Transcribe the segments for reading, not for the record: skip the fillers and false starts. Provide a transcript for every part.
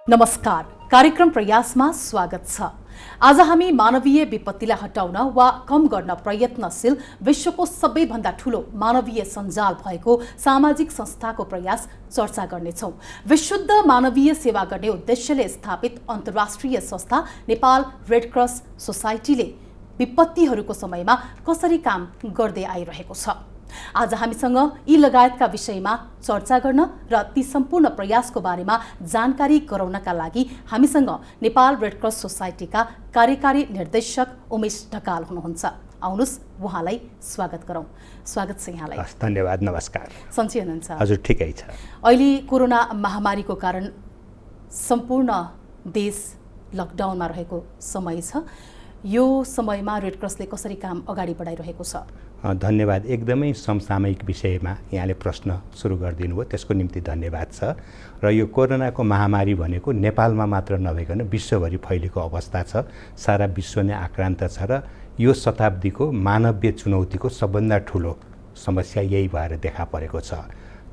नमस्कार, कार्यक्रम प्रयासमा स्वागत छ। आज हामी मानवीय विपत्तिलाई हटाउन वा कम गर्न प्रयत्नशील विश्वको सबैभन्दा ठूलो मानवीय सञ्जाल भएको सामाजिक संस्थाको प्रयास चर्चा गर्नेछौँ। विशुद्ध मानवीय सेवा गर्ने उद्देश्यले स्थापित अन्तर्राष्ट्रिय संस्था नेपाल रेड क्रस सोसाइटीले विपत्तिहरूको समयमा कसरी काम गर्दै आइरहेको छ। आज हामीसँग यी लगायतका विषयमा चर्चा गर्न र ती सम्पूर्ण प्रयासको बारेमा जानकारी गराउनका लागि हामीसँग नेपाल रेड क्रस सोसाइटीका कार्यकारी निर्देशक उमेश ढकाल हुनुहुन्छ। आउनुहोस् उहाँलाई स्वागत गरौँ। स्वागत छ यहाँलाई। धन्यवाद। नमस्कार। सन्चै हुनुहुन्छ? हजुर, ठिकै छ। अहिले कोरोना महामारीको कारण सम्पूर्ण देश लकडाउनमा रहेको समय छ। यो समयमा रेड क्रसले कसरी काम अगाडि बढाइरहेको छ? धन्यवाद। एकदमै समसामयिक विषयमा यहाँले प्रश्न सुरु गरिदिनु भयो, त्यसको निम्ति धन्यवाद छ। र यो कोरोनाको महामारी भनेको नेपालमा मात्र नभइकन विश्वभरि फैलेको अवस्था छ। सारा विश्व नै आक्रान्त छ र यो शताब्दीको मानवीय चुनौतीको सबभन्दा ठुलो समस्या यही भएर देखा परेको छ।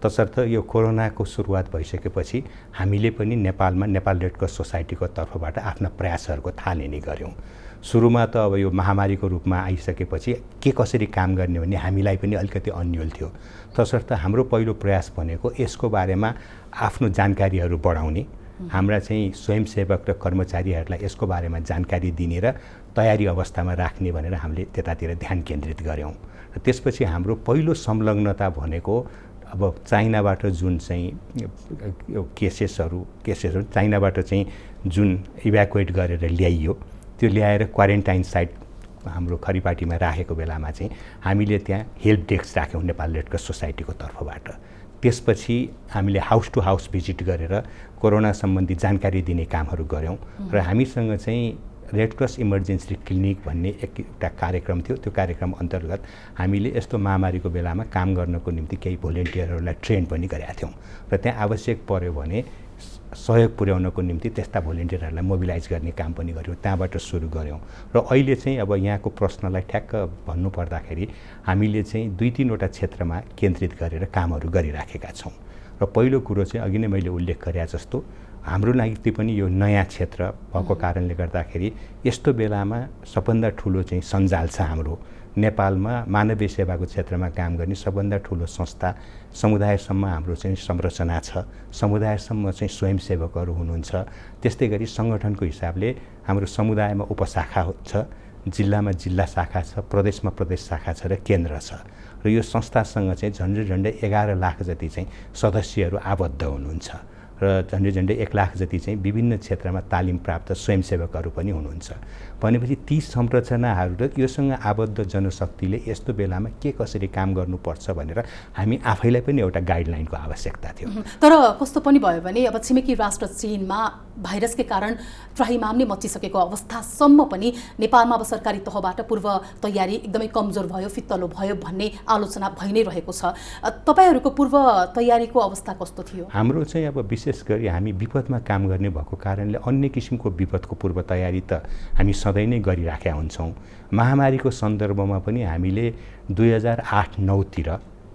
तसर्थ यो कोरोनाको सुरुवात भइसकेपछि हामीले पनि नेपालमा नेपाल रेड क्रस सोसाइटीको तर्फबाट आफ्ना प्रयासहरूको थालनी गऱ्यौँ। सुरुमा त अब यो महामारीको रूपमा आइसकेपछि के कसरी काम गर्ने भन्ने हामीलाई पनि अलिकति अन्यल थियो। तसर्थ हाम्रो पहिलो प्रयास भनेको यसको बारेमा आफ्नो जानकारीहरू बढाउने, हाम्रा चाहिँ स्वयंसेवक र कर्मचारीहरूलाई यसको बारेमा जानकारी दिने र तयारी अवस्थामा राख्ने भनेर हामीले त्यतातिर ध्यान केन्द्रित गऱ्यौँ। र त्यसपछि हाम्रो पहिलो संलग्नता भनेको अब चाइनाबाट जुन चाहिँ केसेसहरू चाइनाबाट चाहिँ जुन इभ्याकुएट गरेर ल्याइयो, त्यो ल्याएर क्वारेन्टाइन साइट हाम्रो खरिपाटीमा राखेको बेलामा चाहिँ हामीले त्यहाँ हेल्प डेस्क राख्यौँ नेपाल रेड क्रस सोसाइटीको तर्फबाट। त्यसपछि हामीले हाउस टु हाउस भिजिट गरेर कोरोना सम्बन्धी जानकारी दिने कामहरू गऱ्यौँ। र हामीसँग चाहिँ रेड क्रस इमर्जेन्सी क्लिनिक भन्ने एउटा कार्यक्रम थियो। त्यो कार्यक्रम अन्तर्गत हामीले यस्तो महामारीको बेलामा काम गर्नको निम्ति केही भोलिन्टियरहरूलाई ट्रेन पनि गरेका थियौँ र त्यहाँ आवश्यक पर्यो भने सहयोग पुर्याउनको निम्ति त्यस्ता भोलिन्टियरहरूलाई मोबिलाइज गर्ने काम पनि गऱ्यौँ। त्यहाँबाट सुरु गऱ्यौँ र अहिले चाहिँ अब यहाँको प्रश्नलाई ठ्याक्क भन्नुपर्दाखेरि हामीले चाहिँ 2-3वटा क्षेत्रमा केन्द्रित गरेर कामहरू गरिराखेका छौँ। र पहिलो कुरो चाहिँ अघि नै मैले उल्लेख गरे जस्तो हाम्रो लागि पनि यो नयाँ क्षेत्र भएको कारणले गर्दाखेरि यस्तो बेलामा सबभन्दा ठुलो चाहिँ सञ्जाल छ हाम्रो नेपालमा मानवीय सेवाको क्षेत्रमा काम गर्ने सबभन्दा ठुलो संस्था। समुदायसम्म हाम्रो चाहिँ संरचना छ, समुदायसम्म चाहिँ स्वयंसेवकहरू हुनुहुन्छ। त्यस्तै गरी सङ्गठनको हिसाबले हाम्रो समुदायमा उपशाखा छ, जिल्लामा जिल्ला शाखा छ, प्रदेशमा प्रदेश शाखा छ र केन्द्र छ। र यो संस्थासँग चाहिँ झन्डै 11 लाख जति चाहिँ सदस्यहरू आबद्ध हुनुहुन्छ र झन्डै 1 लाख जति चाहिँ विभिन्न क्षेत्रमा तालिम प्राप्त स्वयंसेवकहरू पनि हुनुहुन्छ। भनेपछि ती संरचनाहरू र योसँग आबद्ध जनशक्तिले यस्तो बेलामा के कसरी काम गर्नुपर्छ भनेर हामी आफैलाई पनि एउटा गाइडलाइनको आवश्यकता थियो। तर कस्तो पनि भयो भने अब छिमेकी राष्ट्र चीनमा भाइरसकै कारण त्राहिमाम नै मचिसकेको अवस्थासम्म पनि नेपालमा अब सरकारी तहबाट पूर्व तयारी एकदमै कमजोर भयो, फित्तलो भयो भन्ने आलोचना भइ नै रहेको छ। तपाईहरूको पूर्व तयारीको अवस्था कस्तो थियो? हाम्रो चाहिँ अब विशेष गरी हामी विपदमा काम गर्ने भएको कारणले अन्य किसिमको विपदको पूर्व तयारी त हामी सधैँ नै गरिराखेका हुन्छौँ। महामारीको सन्दर्भमा पनि हामीले 2008-09 तिर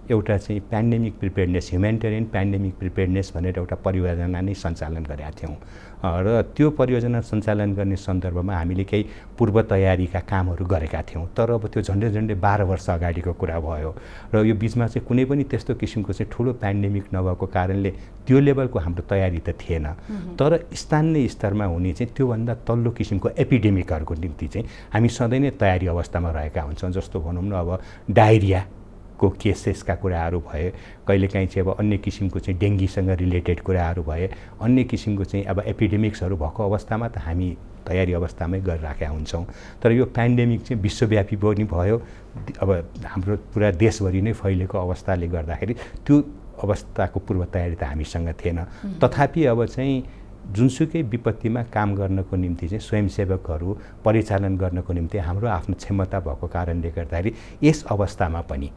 एउटा चाहिँ pandemic preparedness, humanitarian pandemic preparedness भनेर एउटा परियोजना नै सञ्चालन गरेका थियौँ। र त्यो परियोजना सञ्चालन गर्ने सन्दर्भमा हामीले केही पूर्व तयारीका कामहरू गरेका थियौँ। तर अब त्यो झन्डै 12 वर्ष अगाडिको कुरा भयो र यो बिचमा चाहिँ कुनै पनि त्यस्तो किसिमको चाहिँ ठुलो पेन्डेमिक नभएको कारणले त्यो लेभलको हाम्रो तयारी त थिएन। तर स्थानीय स्तरमा हुने चाहिँ त्योभन्दा तल्लो किसिमको एपिडेमिकहरूको निम्ति चाहिँ हामी सधैँ नै तयारी अवस्थामा रहेका हुन्छौँ। जस्तो भनौँ न, अब डायरिया को केसेसका कुराहरू भए, कहिलेकाहीँ चाहिँ अब अन्य किसिमको चाहिँ डेङ्गीसँग रिलेटेड कुराहरू भए, अन्य किसिमको चाहिँ अब एपिडेमिक्सहरू भएको अवस्थामा त हामी तयारी अवस्थामै गरिराखेका हुन्छौँ। तर यो पेन्डेमिक चाहिँ विश्वव्यापी पनि भयो, अब हाम्रो पुरा देशभरि नै फैलेको अवस्थाले गर्दाखेरि त्यो अवस्थाको पूर्व तयारी त हामीसँग थिएन। तथापि अब चाहिँ जुनसुकै विपत्तिमा काम गर्नको निम्ति चाहिँ स्वयंसेवकहरू परिचालन गर्नको निम्ति हाम्रो आफ्नो क्षमता भएको कारणले गर्दाखेरि यस अवस्थामा पनि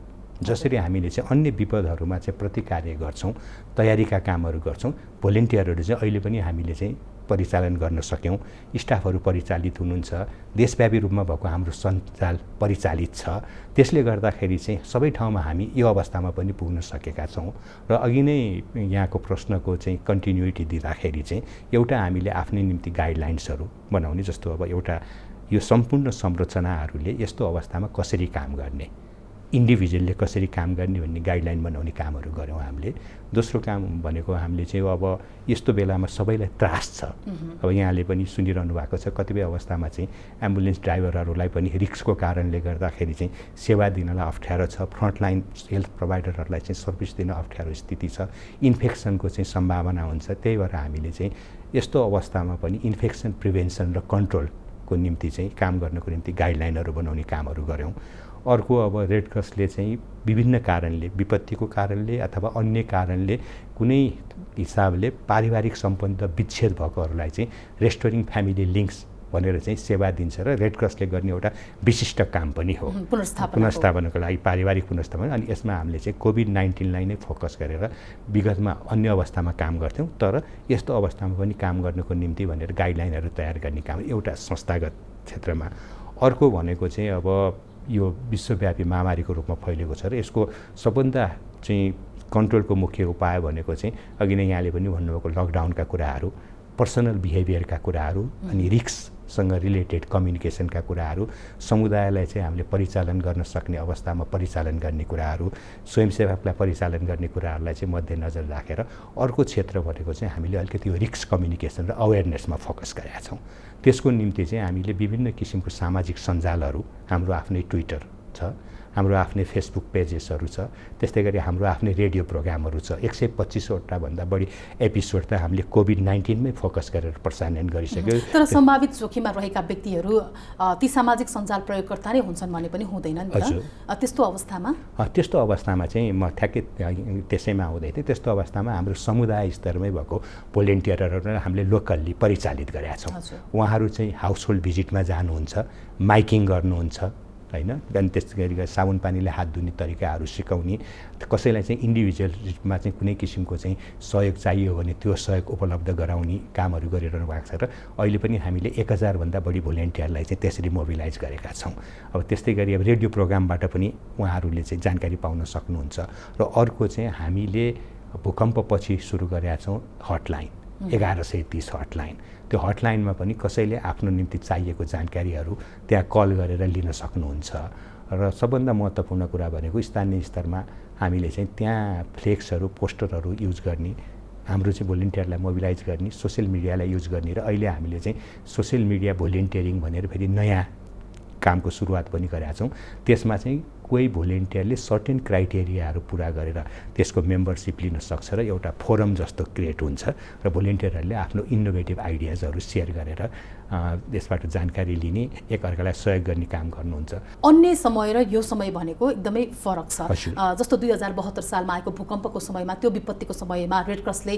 जसरी हामीले चाहिँ अन्य विपदहरूमा चाहिँ प्रतिकार्य गर्छौँ, तयारीका कामहरू गर्छौँ, भोलिन्टियरहरू चाहिँ अहिले पनि हामीले चाहिँ परिचालन गर्न सक्यौँ। स्टाफहरू परिचालित हुनुहुन्छ, देशव्यापी रूपमा भएको हाम्रो सञ्जाल परिचालित छ। त्यसले गर्दाखेरि चाहिँ सबै ठाउँमा हामी यो अवस्थामा पनि पुग्न सकेका छौँ। र अघि नै यहाँको प्रश्नको चाहिँ कन्टिन्युटी दिँदाखेरि चाहिँ एउटा हामीले आफ्नै निम्ति गाइडलाइन्सहरू बनाउने, जस्तो अब एउटा यो सम्पूर्ण संरचनाहरूले यस्तो अवस्थामा कसरी काम गर्ने, इन्डिभिजुअलले कसरी काम गर्ने भन्ने गाइडलाइन बनाउने कामहरू गऱ्यौँ हामीले। दोस्रो काम भनेको हामीले चाहिँ अब यस्तो बेलामा सबैलाई त्रास छ। अब यहाँले पनि सुनिरहनु भएको छ, कतिपय अवस्थामा चाहिँ एम्बुलेन्स ड्राइभरहरूलाई पनि रिस्कको कारणले गर्दाखेरि चाहिँ सेवा दिनलाई अप्ठ्यारो छ, फ्रन्टलाइन हेल्थ प्रोभाइडरहरूलाई चाहिँ सर्भिस दिन अप्ठ्यारो स्थिति छ, इन्फेक्सनको चाहिँ सम्भावना हुन्छ। त्यही भएर हामीले चाहिँ यस्तो अवस्थामा पनि इन्फेक्सन प्रिभेन्सन र कन्ट्रोलको निम्ति चाहिँ काम गर्नको निम्ति गाइडलाइनहरू बनाउने कामहरू गऱ्यौँ। अर्को अब रेड क्रसले चाहिँ विभिन्न कारणले, विपत्तिको कारणले अथवा अन्य कारणले कुनै हिसाबले पारिवारिक सम्बन्ध विच्छेद भएकोहरूलाई चाहिँ रेस्टोरिङ फ्यामिली लिङ्क्स भनेर चाहिँ सेवा दिन्छ र रेड क्रसले गर्ने एउटा विशिष्ट काम पनि हो, पुनर्स्थापनाको लागि पारिवारिक पुनर्स्थापना। अनि यसमा हामीले चाहिँ कोभिड-19लाई नै फोकस गरेर विगतमा अन्य अवस्थामा काम गर्थ्यौँ, तर यस्तो अवस्थामा पनि काम गर्नको निम्ति भनेर गाइडलाइनहरू तयार गर्ने काम एउटा संस्थागत क्षेत्रमा। अर्को भनेको चाहिँ अब यो विश्वव्यापी महामारीको रूपमा फैलेको छ र यसको सबभन्दा चाहिँ कन्ट्रोलको मुख्य उपाय भनेको चाहिँ अघि नै यहाँले पनि भन्नुभएको लकडाउनका कुराहरू, पर्सनल बिहेभियरका कुराहरू, अनि रिस्कसँग रिलेटेड कम्युनिकेसनका कुराहरू, समुदायलाई चाहिँ हामीले परिचालन गर्न सक्ने अवस्थामा परिचालन गर्ने कुराहरू, स्वयंसेवकलाई परिचालन गर्ने कुराहरूलाई चाहिँ मध्यनजर राखेर अर्को क्षेत्र भनेको चाहिँ हामीले अलिकति यो रिस्क कम्युनिकेसन र अवेरनेसमा फोकस गरेका छौँ। त्यसको निम्ति चाहिँ हामीले विभिन्न किसिमको सामाजिक सञ्जालहरू, हाम्रो आफ्नै ट्विटर छ, हाम्रो आफ्नै फेसबुक पेजेसहरू छ, त्यस्तै गरी हाम्रो आफ्नै रेडियो प्रोग्रामहरू छ। 125वटा भन्दा बढी एपिसोड त हामीले कोभिड-19मै फोकस गरेर प्रसारण गरिसक्यो। तर सम्भावित जोखिममा रहेका व्यक्तिहरू ती सामाजिक सञ्जाल प्रयोगकर्ता नै हुन्छन् भने पनि हुँदैन नि त? त्यस्तो अवस्थामा चाहिँ म ठ्याक्कै त्यसैमा आउँदै थिएँ। त्यस्तो अवस्थामा हाम्रो समुदाय स्तरमै भएको भोलिन्टियरहरूलाई हामीले लोकल्ली परिचालित गरेका छौँ। उहाँहरू चाहिँ हाउस होल्ड भिजिटमा जानुहुन्छ, माइकिङ गर्नुहुन्छ हैन, अनि त्यस्तै गरी साबुन पानीले हात धुने तरिकाहरू सिकाउने, कसैलाई चाहिँ इन्डिभिजुअल रूपमा चाहिँ कुनै किसिमको चाहिँ सहयोग चाहियो भने त्यो सहयोग उपलब्ध गराउने कामहरू गरिरहनु भएको छ। र अहिले पनि हामीले 1000 भन्दा बढी भोलिन्टियरलाई चाहिँ त्यसरी मोबिलाइज गरेका छौँ। अब त्यस्तै गरी अब रेडियो प्रोग्रामबाट पनि उहाँहरूले चाहिँ जानकारी पाउन सक्नुहुन्छ। र अर्को चाहिँ हामीले भूकम्पपछि सुरु गरेका छौँ हटलाइन, 1130 हटलाइन। त्यो हटलाइनमा पनि कसैले आफ्नो निम्ति चाहिएको जानकारीहरू त्यहाँ कल गरेर लिन सक्नुहुन्छ। र सबभन्दा महत्त्वपूर्ण कुरा भनेको स्थानीय स्तरमा हामीले चाहिँ त्यहाँ फ्लेक्सहरू, पोस्टरहरू युज गर्ने, हाम्रो चाहिँ भोलिन्टियरलाई मोबिलाइज गर्ने, सोसियल मिडियालाई युज गर्ने। र अहिले हामीले चाहिँ सोसियल मिडिया भोलिन्टियरिङ भनेर फेरि नयाँ कामको सुरुवात पनि गरेका छौँ। त्यसमा चाहिँ कोही भोलिन्टियरले सर्टेन क्राइटेरियाहरू पुरा गरेर त्यसको मेम्बरसिप लिन सक्छ र एउटा फोरम जस्तो क्रिएट हुन्छ र भोलिन्टियरहरूले आफ्नो इनोभेटिभ आइडियाजहरू सेयर गरेर यसबाट जानकारी लिने, एकअर्कालाई सहयोग गर्ने काम गर्नुहुन्छ। अन्य समय र यो समय भनेको एकदमै फरक छ। जस्तो 2072 सालमा आएको भूकम्पको समयमा, त्यो विपत्तिको समयमा रेड क्रसले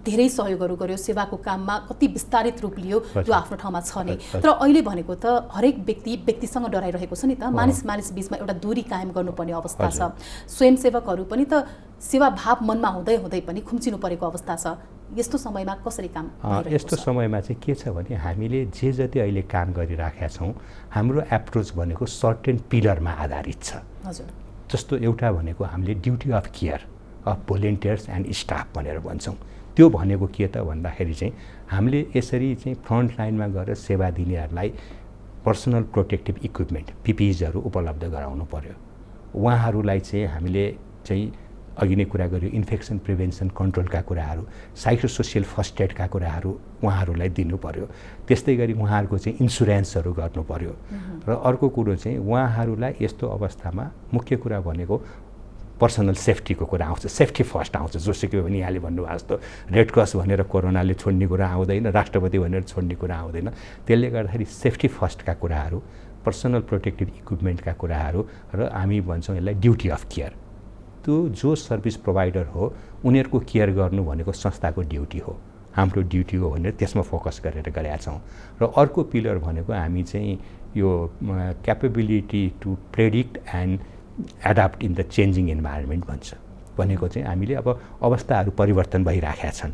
धेरै सहयोगहरू गर्यो, सेवाको काममा कति विस्तारित रूप लियो, त्यो आफ्नो ठाउँमा छ नै। तर अहिले भनेको त हरेक व्यक्तिसँग डराइरहेको छ नि त, मानिस बीचमा एउटा दूरी कायम गर्नुपर्ने अवस्था छ। स्वयंसेवकहरू पनि त सेवाभाव मनमा हुँदै पनि खुम्चिनु परेको अवस्था छ। यस्तो समयमा कसरी काम गरिरहेको छ? यस्तो समयमा चाहिँ के छ भने हामीले जे जति अहिले काम गरिराखेका छौँ, हाम्रो एप्रोच भनेको सर्टेन पिलरमा आधारित छ। हजुर। जस्तो एउटा भनेको हामीले duty of care of volunteers and staff भनेर भन्छौँ। त्यो भनेको के त भन्दाखेरि चाहिँ हामीले यसरी चाहिँ फ्रन्ट लाइनमा गएर सेवा दिनेहरूलाई पर्सनल प्रोटेक्टिभ इक्विपमेन्ट, पिपिइजहरू उपलब्ध गराउनु पर्यो। उहाँहरूलाई चाहिँ हामीले चाहिँ अघि नै कुरा गर्यो इन्फेक्सन प्रिभेन्सन कन्ट्रोलका कुराहरू, साइकोसोसियल फर्स्ट एडका कुराहरू उहाँहरूलाई दिनु पर्यो। त्यस्तै गरी उहाँहरूको चाहिँ इन्सुरेन्सहरू गर्नु पर्यो। र अर्को कुरो चाहिँ उहाँहरूलाई यस्तो अवस्थामा मुख्य कुरा भनेको पर्सनल सेफ्टीको कुरा आउँछ, सेफ्टी फर्स्ट आउँछ। जोसुकै पनि यहाँले भन्नुभएको जस्तो रेड क्रस भनेर कोरोनाले छोड्ने कुरा आउँदैन, राष्ट्रपति भनेर छोड्ने कुरा आउँदैन। त्यसले गर्दाखेरि सेफ्टी फर्स्टका कुराहरू, पर्सनल प्रोटेक्टिभ इक्विपमेन्टका कुराहरू, र हामी भन्छौँ यसलाई ड्युटी अफ केयर। त्यो जो सर्भिस प्रोभाइडर हो उनीहरूको केयर गर्नु भनेको संस्थाको ड्युटी हो, हाम्रो ड्युटी हो भनेर त्यसमा फोकस गरेर गरेका छौँ। र अर्को पिलर भनेको हामी चाहिँ यो capability to predict and adapt in the changing environment भन्छ। भनेको चाहिँ हामीले अब अवस्थाहरू परिवर्तन भइराखेका छन्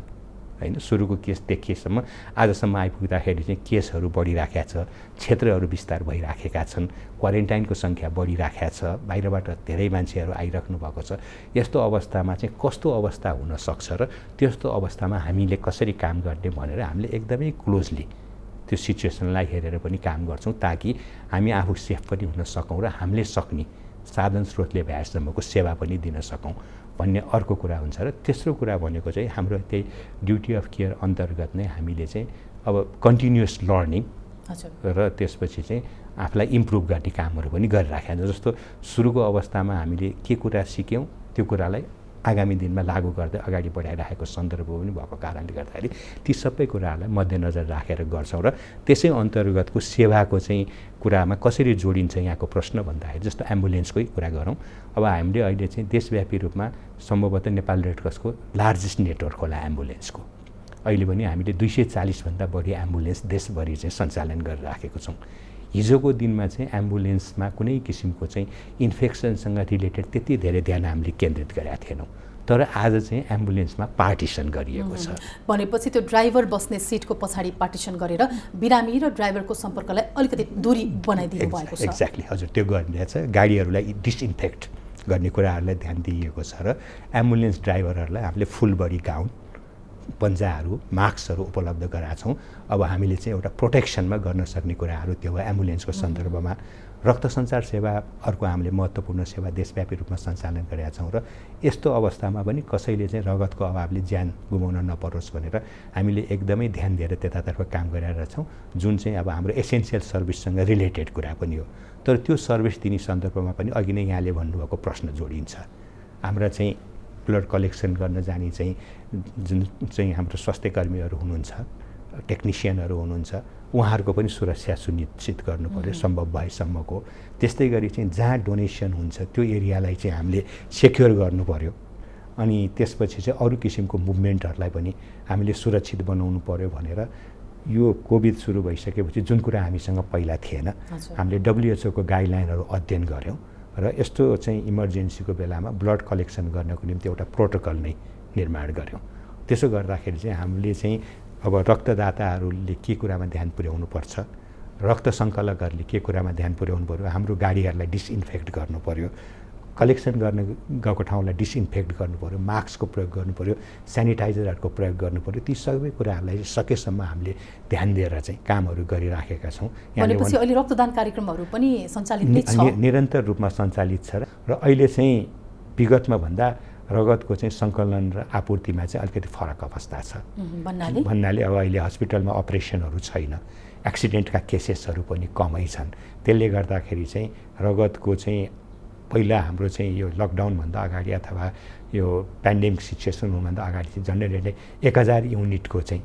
हैन। सुरुको केस देखिएसम्म आजसम्म आइपुग्दाखेरि चाहिँ केसहरू बढिराखेका छ, क्षेत्रहरू विस्तार भइराखेका छन्, क्वारेन्टाइनको सङ्ख्या बढिराखेका छ, बाहिरबाट धेरै मान्छेहरू आइराख्नु भएको छ। यस्तो अवस्थामा चाहिँ कस्तो अवस्था हुनसक्छ र त्यस्तो अवस्थामा हामीले कसरी काम गर्ने भनेर हामीले एकदमै क्लोजली त्यो सिचुएसनलाई हेरेर पनि काम गर्छौँ, ताकि हामी आफू सेफ पनि हुन सकौँ र हामीले सक्ने साधन स्रोतले भ्याएसम्मको सेवा पनि दिन सकौँ भन्ने अर्को कुरा हुन्छ। र तेस्रो कुरा भनेको चाहिँ हाम्रो त्यही ड्युटी अफ केयर अन्तर्गत नै हामीले चाहिँ अब कन्टिन्युअस लर्निङ र त्यसपछि चाहिँ आफूलाई इम्प्रुभ गर्ने कामहरू पनि गरिराखेका छौँ। जस्तो सुरुको अवस्थामा हामीले के कुरा सिक्यौँ त्यो कुरालाई आगामी दिनमा लागू गर्दै अगाडि बढाइराखेको सन्दर्भ पनि भएको कारणले गर्दाखेरि ती सबै कुराहरूलाई मध्यनजर राखेर गर्छौँ। र त्यसै अन्तर्गतको सेवाको चाहिँ कुरामा कसरी जोडिन्छ यहाँको प्रश्न भन्दाखेरि जस्तो एम्बुलेन्सकै कुरा गरौँ। अब हामीले अहिले चाहिँ देशव्यापी रूपमा सम्भवतः नेपाल रेड क्रसको लार्जेस्ट नेटवर्क होला एम्बुलेन्सको। अहिले पनि हामीले 240भन्दा बढी एम्बुलेन्स देशभरि चाहिँ सञ्चालन गरिराखेको छौँ। हिजोको दिनमा चाहिँ एम्बुलेन्समा कुनै किसिमको चाहिँ इन्फेक्सनसँग रिलेटेड त्यति धेरै ध्यान हामीले केन्द्रित गरेका थिएनौँ, तर आज चाहिँ एम्बुलेन्समा पार्टिसन गरिएको छ। भनेपछि त्यो ड्राइभर बस्ने सिटको पछाडि पार्टिसन गरेर बिरामी र ड्राइभरको सम्पर्कलाई अलिकति दूरी बनाइदिनु भएको छ। एक्ज्याक्टली हजुर, त्यो गरिरहेछ। गाडीहरूलाई डिसइन्फेक्ट गर्ने कुराहरूलाई ध्यान दिइएको छ र एम्बुलेन्स ड्राइभरहरूलाई हामीले फुल बडी गाउन, पन्जाहरू, मास्कहरू उपलब्ध गराएका छौँ। अब हामीले चाहिँ एउटा प्रोटेक्सनमा गर्न सक्ने कुराहरू त्यो भयो एम्बुलेन्सको सन्दर्भमा। रक्त सञ्चार सेवा अर्को हामीले महत्त्वपूर्ण सेवा देशव्यापी रूपमा सञ्चालन गरेका छौँ र यस्तो अवस्थामा पनि कसैले चाहिँ रगतको अभावले ज्यान गुमाउन नपरोस् भनेर हामीले एकदमै ध्यान दिएर त्यतातर्फ काम गरिरहेका छौँ, जुन चाहिँ अब हाम्रो एसेन्सियल सर्भिससँग रिलेटेड कुरा पनि हो। तर त्यो सर्भिस दिने सन्दर्भमा पनि अघि नै यहाँले भन्नुभएको प्रश्न जोडिन्छ। हाम्रा चाहिँ ब्लड कलेक्सन गर्न जाने चाहिँ जुन चाहिँ हाम्रो स्वास्थ्यकर्मीहरू हुनुहुन्छ, टेक्निसियनहरू हुनुहुन्छ, उहाँहरूको पनि सुरक्षा सुनिश्चित गर्नु पर्यो सम्भव भएसम्मको। त्यस्तै गरी चाहिँ जहाँ डोनेसन हुन्छ त्यो एरियालाई चाहिँ हामीले सेक्योर गर्नु पर्यो। अनि त्यसपछि चाहिँ अरू किसिमको मुभमेन्टहरूलाई पनि हामीले सुरक्षित बनाउनु पर्यो भनेर यो कोभिड सुरु भइसकेपछि जुन कुरा हामीसँग पहिला थिएन, हामीले WHO को गाइडलाइनहरू अध्ययन गऱ्यौँ र यस्तो चाहिँ इमर्जेन्सीको बेलामा ब्लड कलेक्सन गर्नको निम्ति एउटा प्रोटोकल नै निर्माण गऱ्यौँ। त्यसो गर्दाखेरि चाहिँ हामीले चाहिँ अब रक्तदाताहरूले के कुरामा ध्यान पुर्याउनु पर्छ, रक्त सङ्कलकहरूले के कुरामा ध्यान पुर्याउनु पर्यो, हाम्रो गाडीहरूलाई डिसइन्फेक्ट गर्नु पर्यो, कलेक्सन गर्न गएको ठाउँलाई डिसइन्फेक्ट गर्नु पर्यो, मास्कको प्रयोग गर्नु पर्यो, सेनिटाइजरहरूको प्रयोग गर्नु पर्यो। ती सबै कुराहरूलाई सकेसम्म हामीले ध्यान दिएर चाहिँ कामहरू गरिराखेका छौँ। भनेपछि अहिले रक्तदान कार्यक्रमहरू पनि सञ्चालित छ, निरन्तर रूपमा सञ्चालित छ र अहिले चाहिँ विगतमा भन्दा रगतको चाहिँ सङ्कलन र आपूर्तिमा चाहिँ अलिकति फरक अवस्था छ। भन्नाले अब अहिले हस्पिटलमा अपरेसनहरू छैन, एक्सिडेन्टका केसेसहरू पनि कमै छन्। त्यसले गर्दाखेरि चाहिँ रगतको चाहिँ पहिला हाम्रो चाहिँ यो लकडाउनभन्दा अगाडि अथवा यो पेन्डेमिक सिचुएसन हुनुभन्दा अगाडि चाहिँ जनरली 1000 युनिटको चाहिँ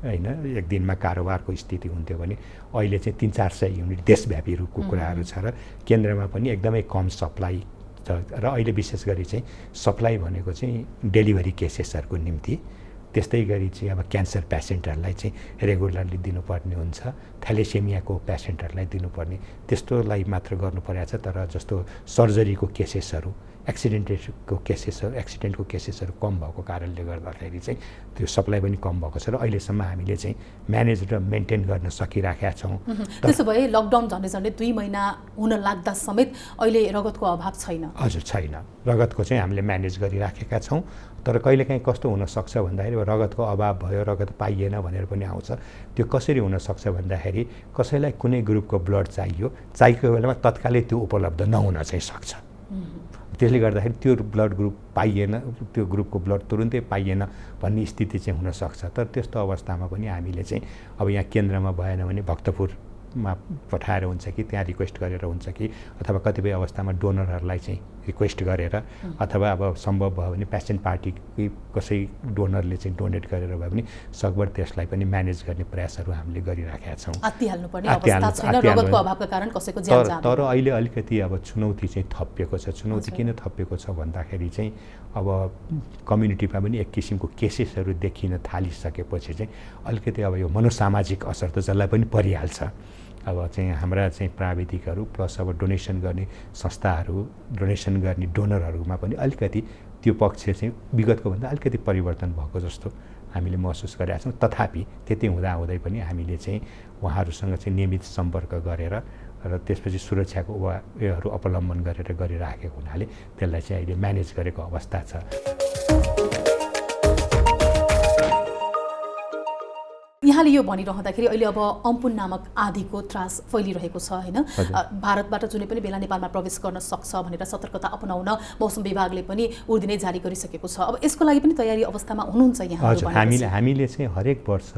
हैन एक दिनमा कारोबारको स्थिति हुन्थ्यो भने अहिले चाहिँ 300-400 युनिट देशव्यापी रूपको कुराहरू छ र केन्द्रमा पनि एकदमै कम सप्लाई छ। र अहिले विशेष गरी चाहिँ सप्लाई भनेको चाहिँ डेलिभरी केसेसहरूको निम्ति, त्यस्तै गरी चाहिँ अब क्यान्सर पेसेन्टहरूलाई चाहिँ रेगुलरली दिनुपर्ने हुन्छ, थ्यालेसेमियाको पेसेन्टहरूलाई दिनुपर्ने त्यस्तोलाई मात्र गर्नु परेको छ। तर जस्तो सर्जरीको केसेसहरू, एक्सिडेन्टको केसेसहरू कम भएको कारणले गर्दाखेरि चाहिँ त्यो सप्लाई पनि कम भएको छ र अहिलेसम्म हामीले चाहिँ म्यानेज र मेन्टेन गर्न सकिराखेका छौँ। त्यसो भए लकडाउन झन्डै 2 महिना हुन लाग्दा समेत अहिले रगतको अभाव छैन? हजुर छैन, रगतको चाहिँ हामीले म्यानेज गरिराखेका छौँ। तर कहिलेकाहीँ कस्तो हुनसक्छ भन्दाखेरि रगतको अभाव भयो, रगत पाइएन भनेर पनि आउँछ। त्यो कसरी हुनसक्छ भन्दाखेरि कसैलाई कुनै ग्रुपको ब्लड चाहिएको बेलामा तत्कालै त्यो उपलब्ध नहुन चाहिँ सक्छ। त्यसले गर्दाखेरि त्यो ब्लड ग्रुप पाइएन, त्यो ग्रुपको ब्लड तुरुन्तै पाइएन भन्ने स्थिति चाहिँ हुनसक्छ। तर त्यस्तो अवस्थामा पनि हामीले चाहिँ अब यहाँ केन्द्रमा भएन भने भक्तपुरमा पठाएर हुन्छ कि त्यहाँ रिक्वेस्ट गरेर हुन्छ कि अथवा कतिपय अवस्थामा डोनरहरूलाई चाहिँ रिक्वेस्ट गरेर अथवा अब सम्भव भयो भने पेसेन्ट पार्टीकै कसै डोनरले चाहिँ डोनेट गरेर भए पनि सकभर त्यसलाई पनि म्यानेज गर्ने प्रयासहरू हामीले गरिराखेका छौँ। तर अहिले अलिकति अब चुनौती चाहिँ थपिएको छ। चुनौती किन थपिएको छ भन्दाखेरि चाहिँ अब कम्युनिटीमा पनि एक किसिमको केसेसहरू देखिन थालिसकेपछि चाहिँ अलिकति अब यो मनोसामाजिक असर त जसलाई पनि परिहाल्छ। अब चाहिँ हाम्रा चाहिँ प्राविधिकहरू प्लस अब डोनेसन गर्ने संस्थाहरू, डोनेसन गर्ने डोनरहरूमा पनि अलिकति त्यो पक्ष चाहिँ विगतको भन्दा अलिकति परिवर्तन भएको जस्तो हामीले महसुस गरेका छौँ। तथापि त्यति हुँदाहुँदै पनि हामीले चाहिँ उहाँहरूसँग चाहिँ नियमित सम्पर्क गरेर र त्यसपछि सुरक्षाको उपायहरू अवलम्बन गरेर गरिराखेको हुनाले त्यसलाई चाहिँ अहिले म्यानेज गरेको अवस्था छ। यहाँले यो भनिरहँदाखेरि अहिले अब अम्पुन नामक आँधीको त्रास फैलिरहेको छ होइन, भारतबाट जुनै पनि बेला नेपालमा प्रवेश गर्न सक्छ भनेर सतर्कता अपनाउन मौसम विभागले पनि उर्दिनै जारी गरिसकेको छ। अब यसको लागि पनि तयारी अवस्थामा हुनुहुन्छ यहाँहरू? हजुर, हामीले चाहिँ हरेक वर्ष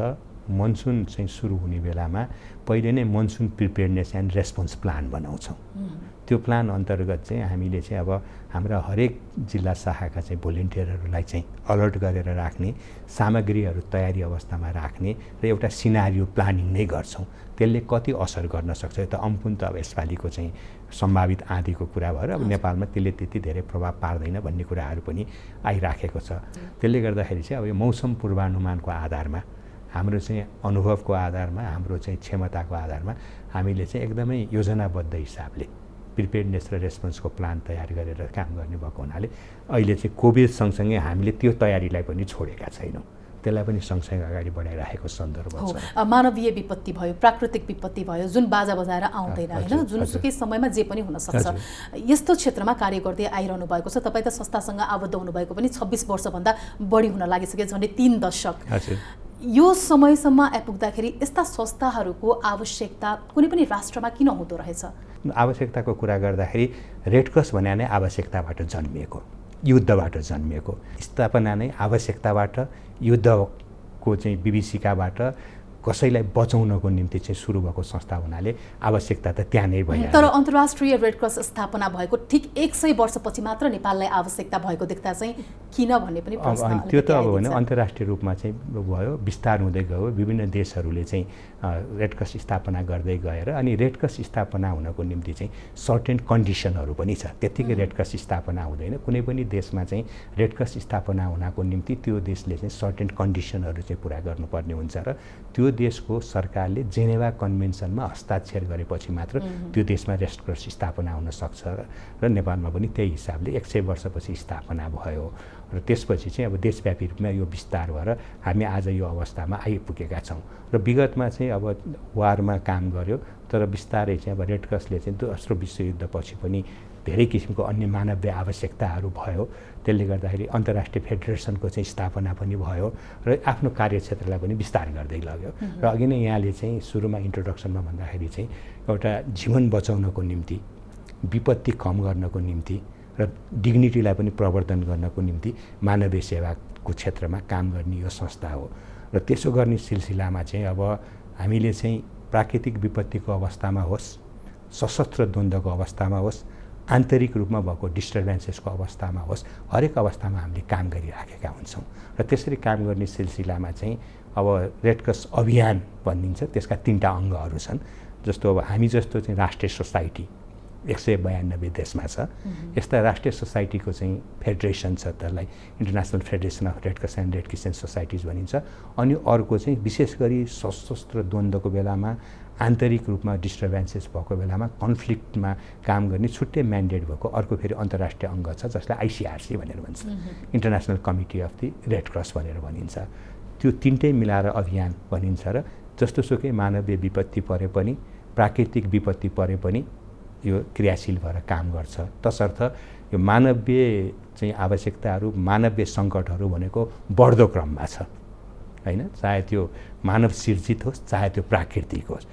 मनसुन चाहिँ सुरु हुने बेलामा पहिले नै monsoon preparedness and response plan बनाउँछौँ। त्यो प्लान अन्तर्गत चाहिँ हामीले चाहिँ अब हाम्रा हरेक जिल्ला शाखाका चाहिँ भोलिन्टियरहरूलाई चाहिँ अलर्ट गरेर राख्ने, सामग्रीहरू तयारी अवस्थामा राख्ने र एउटा सिनारियो प्लानिङ नै गर्छौँ। त्यसले कति असर गर्न सक्छ, यो त अम्पुन त अब यसपालिको चाहिँ सम्भावित आँधीको कुरा भएर अब नेपालमा त्यसले त्यति धेरै प्रभाव पार्दैन भन्ने कुराहरू पनि आइराखेको छ। त्यसले गर्दाखेरि चाहिँ अब यो मौसम पूर्वानुमानको आधारमा, हाम्रो चाहिँ अनुभवको आधारमा, हाम्रो चाहिँ क्षमताको आधारमा हामीले चाहिँ एकदमै योजनाबद्ध हिसाबले प्रिपेयर्डनेस र रेस्पोन्सको प्लान तयार गरेर काम गर्ने भएको हुनाले अहिले चाहिँ कोभिड सँगसँगै हामीले त्यो तयारीलाई पनि छोडेका छैनौँ। त्यसलाई पनि सँगसँगै अगाडि बढाइराखेको सन्दर्भ छ। मानवीय विपत्ति भयो, प्राकृतिक विपत्ति भयो, जुन बाजा बजाएर आउँदैन होइन, जुनसुकै समयमा जे पनि हुनसक्छ। यस्तो क्षेत्रमा कार्य गर्दै आइरहनु भएको छ। तपाईँ त संस्थासँग आबद्ध हुनुभएको पनि 26 वर्षभन्दा बढी हुन लागिसक्यो, झन्डै 3 दशक। यो समयसम्म आइपुग्दाखेरि यस्ता संस्थाहरूको आवश्यकता कुनै पनि राष्ट्रमा किन हुँदो रहेछ? आवश्यकताको कुरा गर्दाखेरि रेडक्रस भने नै आवश्यकताबाट जन्मिएको, युद्धबाट जन्मिएको, स्थापना नै आवश्यकताबाट, युद्धको चाहिँ विभीषिकाबाट कसैलाई बचाउनको निम्ति चाहिँ सुरु भएको संस्था हुनाले आवश्यकता त त्यहाँ नै भइहाल्यो। तर अन्तर्राष्ट्रिय रेडक्रस स्थापना भएको ठिक 100 वर्षपछि मात्र नेपाललाई आवश्यकता भएको देख्दा चाहिँ किन भन्ने पनि प्रश्न त्यो त अब होइन, अन्तर्राष्ट्रिय रूपमा चाहिँ भयो, विस्तार हुँदै गयो, विभिन्न देशहरूले चाहिँ रेडक्रस स्थापना गर्दै गएर अनि रेडक्रस स्थापना हुनको निम्ति चाहिँ सर्टेन कन्डिसनहरू पनि छ। त्यत्तिकै रेडक्रस स्थापना हुँदैन, कुनै पनि देशमा चाहिँ रेडक्रस स्थापना हुनको निम्ति त्यो देशले चाहिँ सर्टेन कन्डिसनहरू चाहिँ पुरा गर्नुपर्ने हुन्छ र त्यो देशको सरकारले जेनेभा कन्भेन्सनमा हस्ताक्षर गरेपछि मात्र त्यो देशमा रेडक्रस स्थापना हुन सक्छ र नेपालमा पनि त्यही हिसाबले 100 वर्षपछि स्थापना भयो र त्यसपछि चाहिँ अब देशव्यापी रूपमा यो विस्तार भएर हामी आज यो अवस्थामा आइपुगेका छौँ। र विगतमा चाहिँ अब वारमा काम गर्यो, तर बिस्तारै चाहिँ अब रेडक्रसले चाहिँ दोस्रो विश्वयुद्धपछि पनि धेरै किसिमको अन्य मानवीय आवश्यकताहरू भयो। त्यसले गर्दाखेरि अन्तर्राष्ट्रिय फेडरेसनको चाहिँ स्थापना पनि भयो र आफ्नो कार्यक्षेत्रलाई पनि विस्तार गर्दै लग्यो। र अघि नै यहाँले चाहिँ सुरुमा इन्ट्रोडक्सनमा भन्दाखेरि चाहिँ एउटा जीवन बचाउनको निम्ति, विपत्ति कम गर्नको निम्ति र डिग्निटीलाई पनि प्रवर्धन गर्नको निम्ति मानवीय सेवाको क्षेत्रमा काम गर्ने यो संस्था हो। र त्यसो गर्ने सिलसिलामा चाहिँ अब हामीले चाहिँ प्राकृतिक विपत्तिको अवस्थामा होस्, सशस्त्र द्वन्द्वको अवस्थामा होस्, आन्तरिक रूपमा भएको डिस्टर्बेन्सेसको अवस्थामा होस्, हरेक अवस्थामा हामीले काम गरिराखेका हुन्छौँ। र त्यसरी काम गर्ने सिलसिलामा चाहिँ अब रेडक्रस अभियान भनिन्छ, त्यसका 3टा अङ्गहरू छन्। जस्तो अब हामी जस्तो चाहिँ राष्ट्रिय सोसाइटी 192 देशमा छ, यस्ता राष्ट्रिय सोसाइटीको चाहिँ फेडरेसन छ, त्यसलाई international federation of red cross and red crescent societies भनिन्छ। अनि अर्को चाहिँ विशेष गरी सशस्त्र द्वन्द्वको बेलामा, आन्तरिक रूपमा डिस्टर्बेन्सेस भएको बेलामा, कन्फ्लिक्टमा काम गर्ने छुट्टै म्यान्डेट भएको अर्को फेरि अन्तर्राष्ट्रिय अङ्ग छ, जसलाई ICRC भनेर भन्छ, international committee of the red cross भनेर भनिन्छ। त्यो 3टै मिलाएर अभियान भनिन्छ र जस्तोसुकै मानवीय विपत्ति परे पनि, प्राकृतिक विपत्ति परे पनि यो क्रियाशील भएर काम गर्छ। तसर्थ यो मानवीय चाहिँ आवश्यकताहरू, मानवीय सङ्कटहरू भनेको बढ्दो क्रममा छ होइन, चाहे त्यो मानव सिर्जित होस्, चाहे त्यो प्राकृतिक होस्।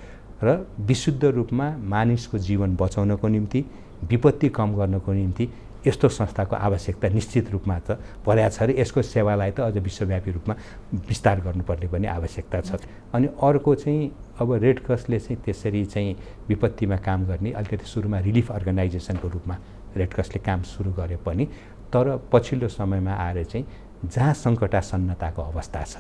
र विशुद्ध रूपमा मानिसको जीवन बचाउनको निम्ति, विपत्ति कम गर्नको निम्ति यस्तो संस्थाको आवश्यकता निश्चित रूपमा त पर्या छ र यसको सेवालाई त अझ विश्वव्यापी रूपमा विस्तार गर्नुपर्ने पनि आवश्यकता छ। अनि अर्को चाहिँ अब रेडक्रसले चाहिँ त्यसरी चाहिँ विपत्तिमा काम गर्ने अलिकति सुरुमा रिलिफ अर्गनाइजेसनको रूपमा रेडक्रसले काम सुरु गरे पनि, तर पछिल्लो समयमा आएर चाहिँ जहाँ सङ्कटासन्नताको अवस्था छ,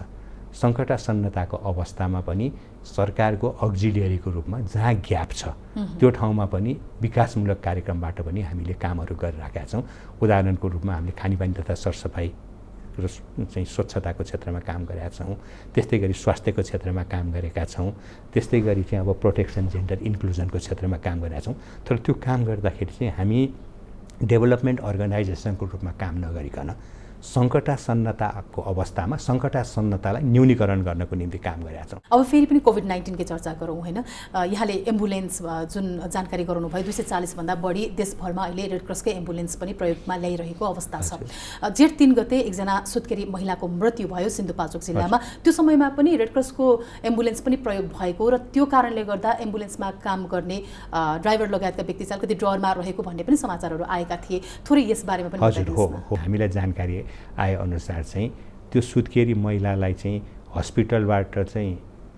सङ्कटासन्नताको अवस्थामा पनि सरकारको अक्जिलियरीको रूपमा जहाँ ग्याप छ त्यो ठाउँमा पनि विकासमूलक कार्यक्रमबाट पनि हामीले कामहरू गरिरहेका छौँ। उदाहरणको रूपमा हामीले खानेपानी तथा सरसफाइ कुरो चाहिँ स्वच्छताको क्षेत्रमा काम गरेका छौँ, त्यस्तै गरी स्वास्थ्यको क्षेत्रमा काम गरेका छौँ, त्यस्तै गरी चाहिँ अब प्रोटेक्सन जेन्डर इन्क्लुजनको क्षेत्रमा काम गरेका छौँ। तर त्यो काम गर्दाखेरि चाहिँ हामी डेभलपमेन्ट अर्गनाइजेसनको रूपमा काम नगरिकन सङ्कटासन्नताको अवस्थामा सङ्कटासन्नतालाई न्यूनीकरण गर्नको निम्ति काम गरेका छौँ। अब फेरि पनि कोभिड-19 चर्चा गरौँ होइन। यहाँले एम्बुलेन्स जुन जानकारी गराउनु भयो 240 भन्दा बढी देशभरमा अहिले रेड क्रसकै एम्बुलेन्स पनि प्रयोगमा ल्याइरहेको अवस्था छ। जेठ 3 गते एकजना सुत्केरी महिलाको मृत्यु भयो सिन्धुपाल्चोक जिल्लामा। त्यो समयमा पनि रेड क्रसको एम्बुलेन्स पनि प्रयोग भएको र त्यो कारणले गर्दा एम्बुलेन्समा काम गर्ने ड्राइभर लगायतका व्यक्ति चाहिँ अलिकति डरमा रहेको भन्ने पनि समाचारहरू आएका थिए। थोरै यस बारेमा पनि बताइदिनुहोस्। हो, हामीलाई जानकारी आए अनुसार चाहिँ त्यो सुत्केरी महिलालाई चाहिँ हस्पिटलबाट चाहिँ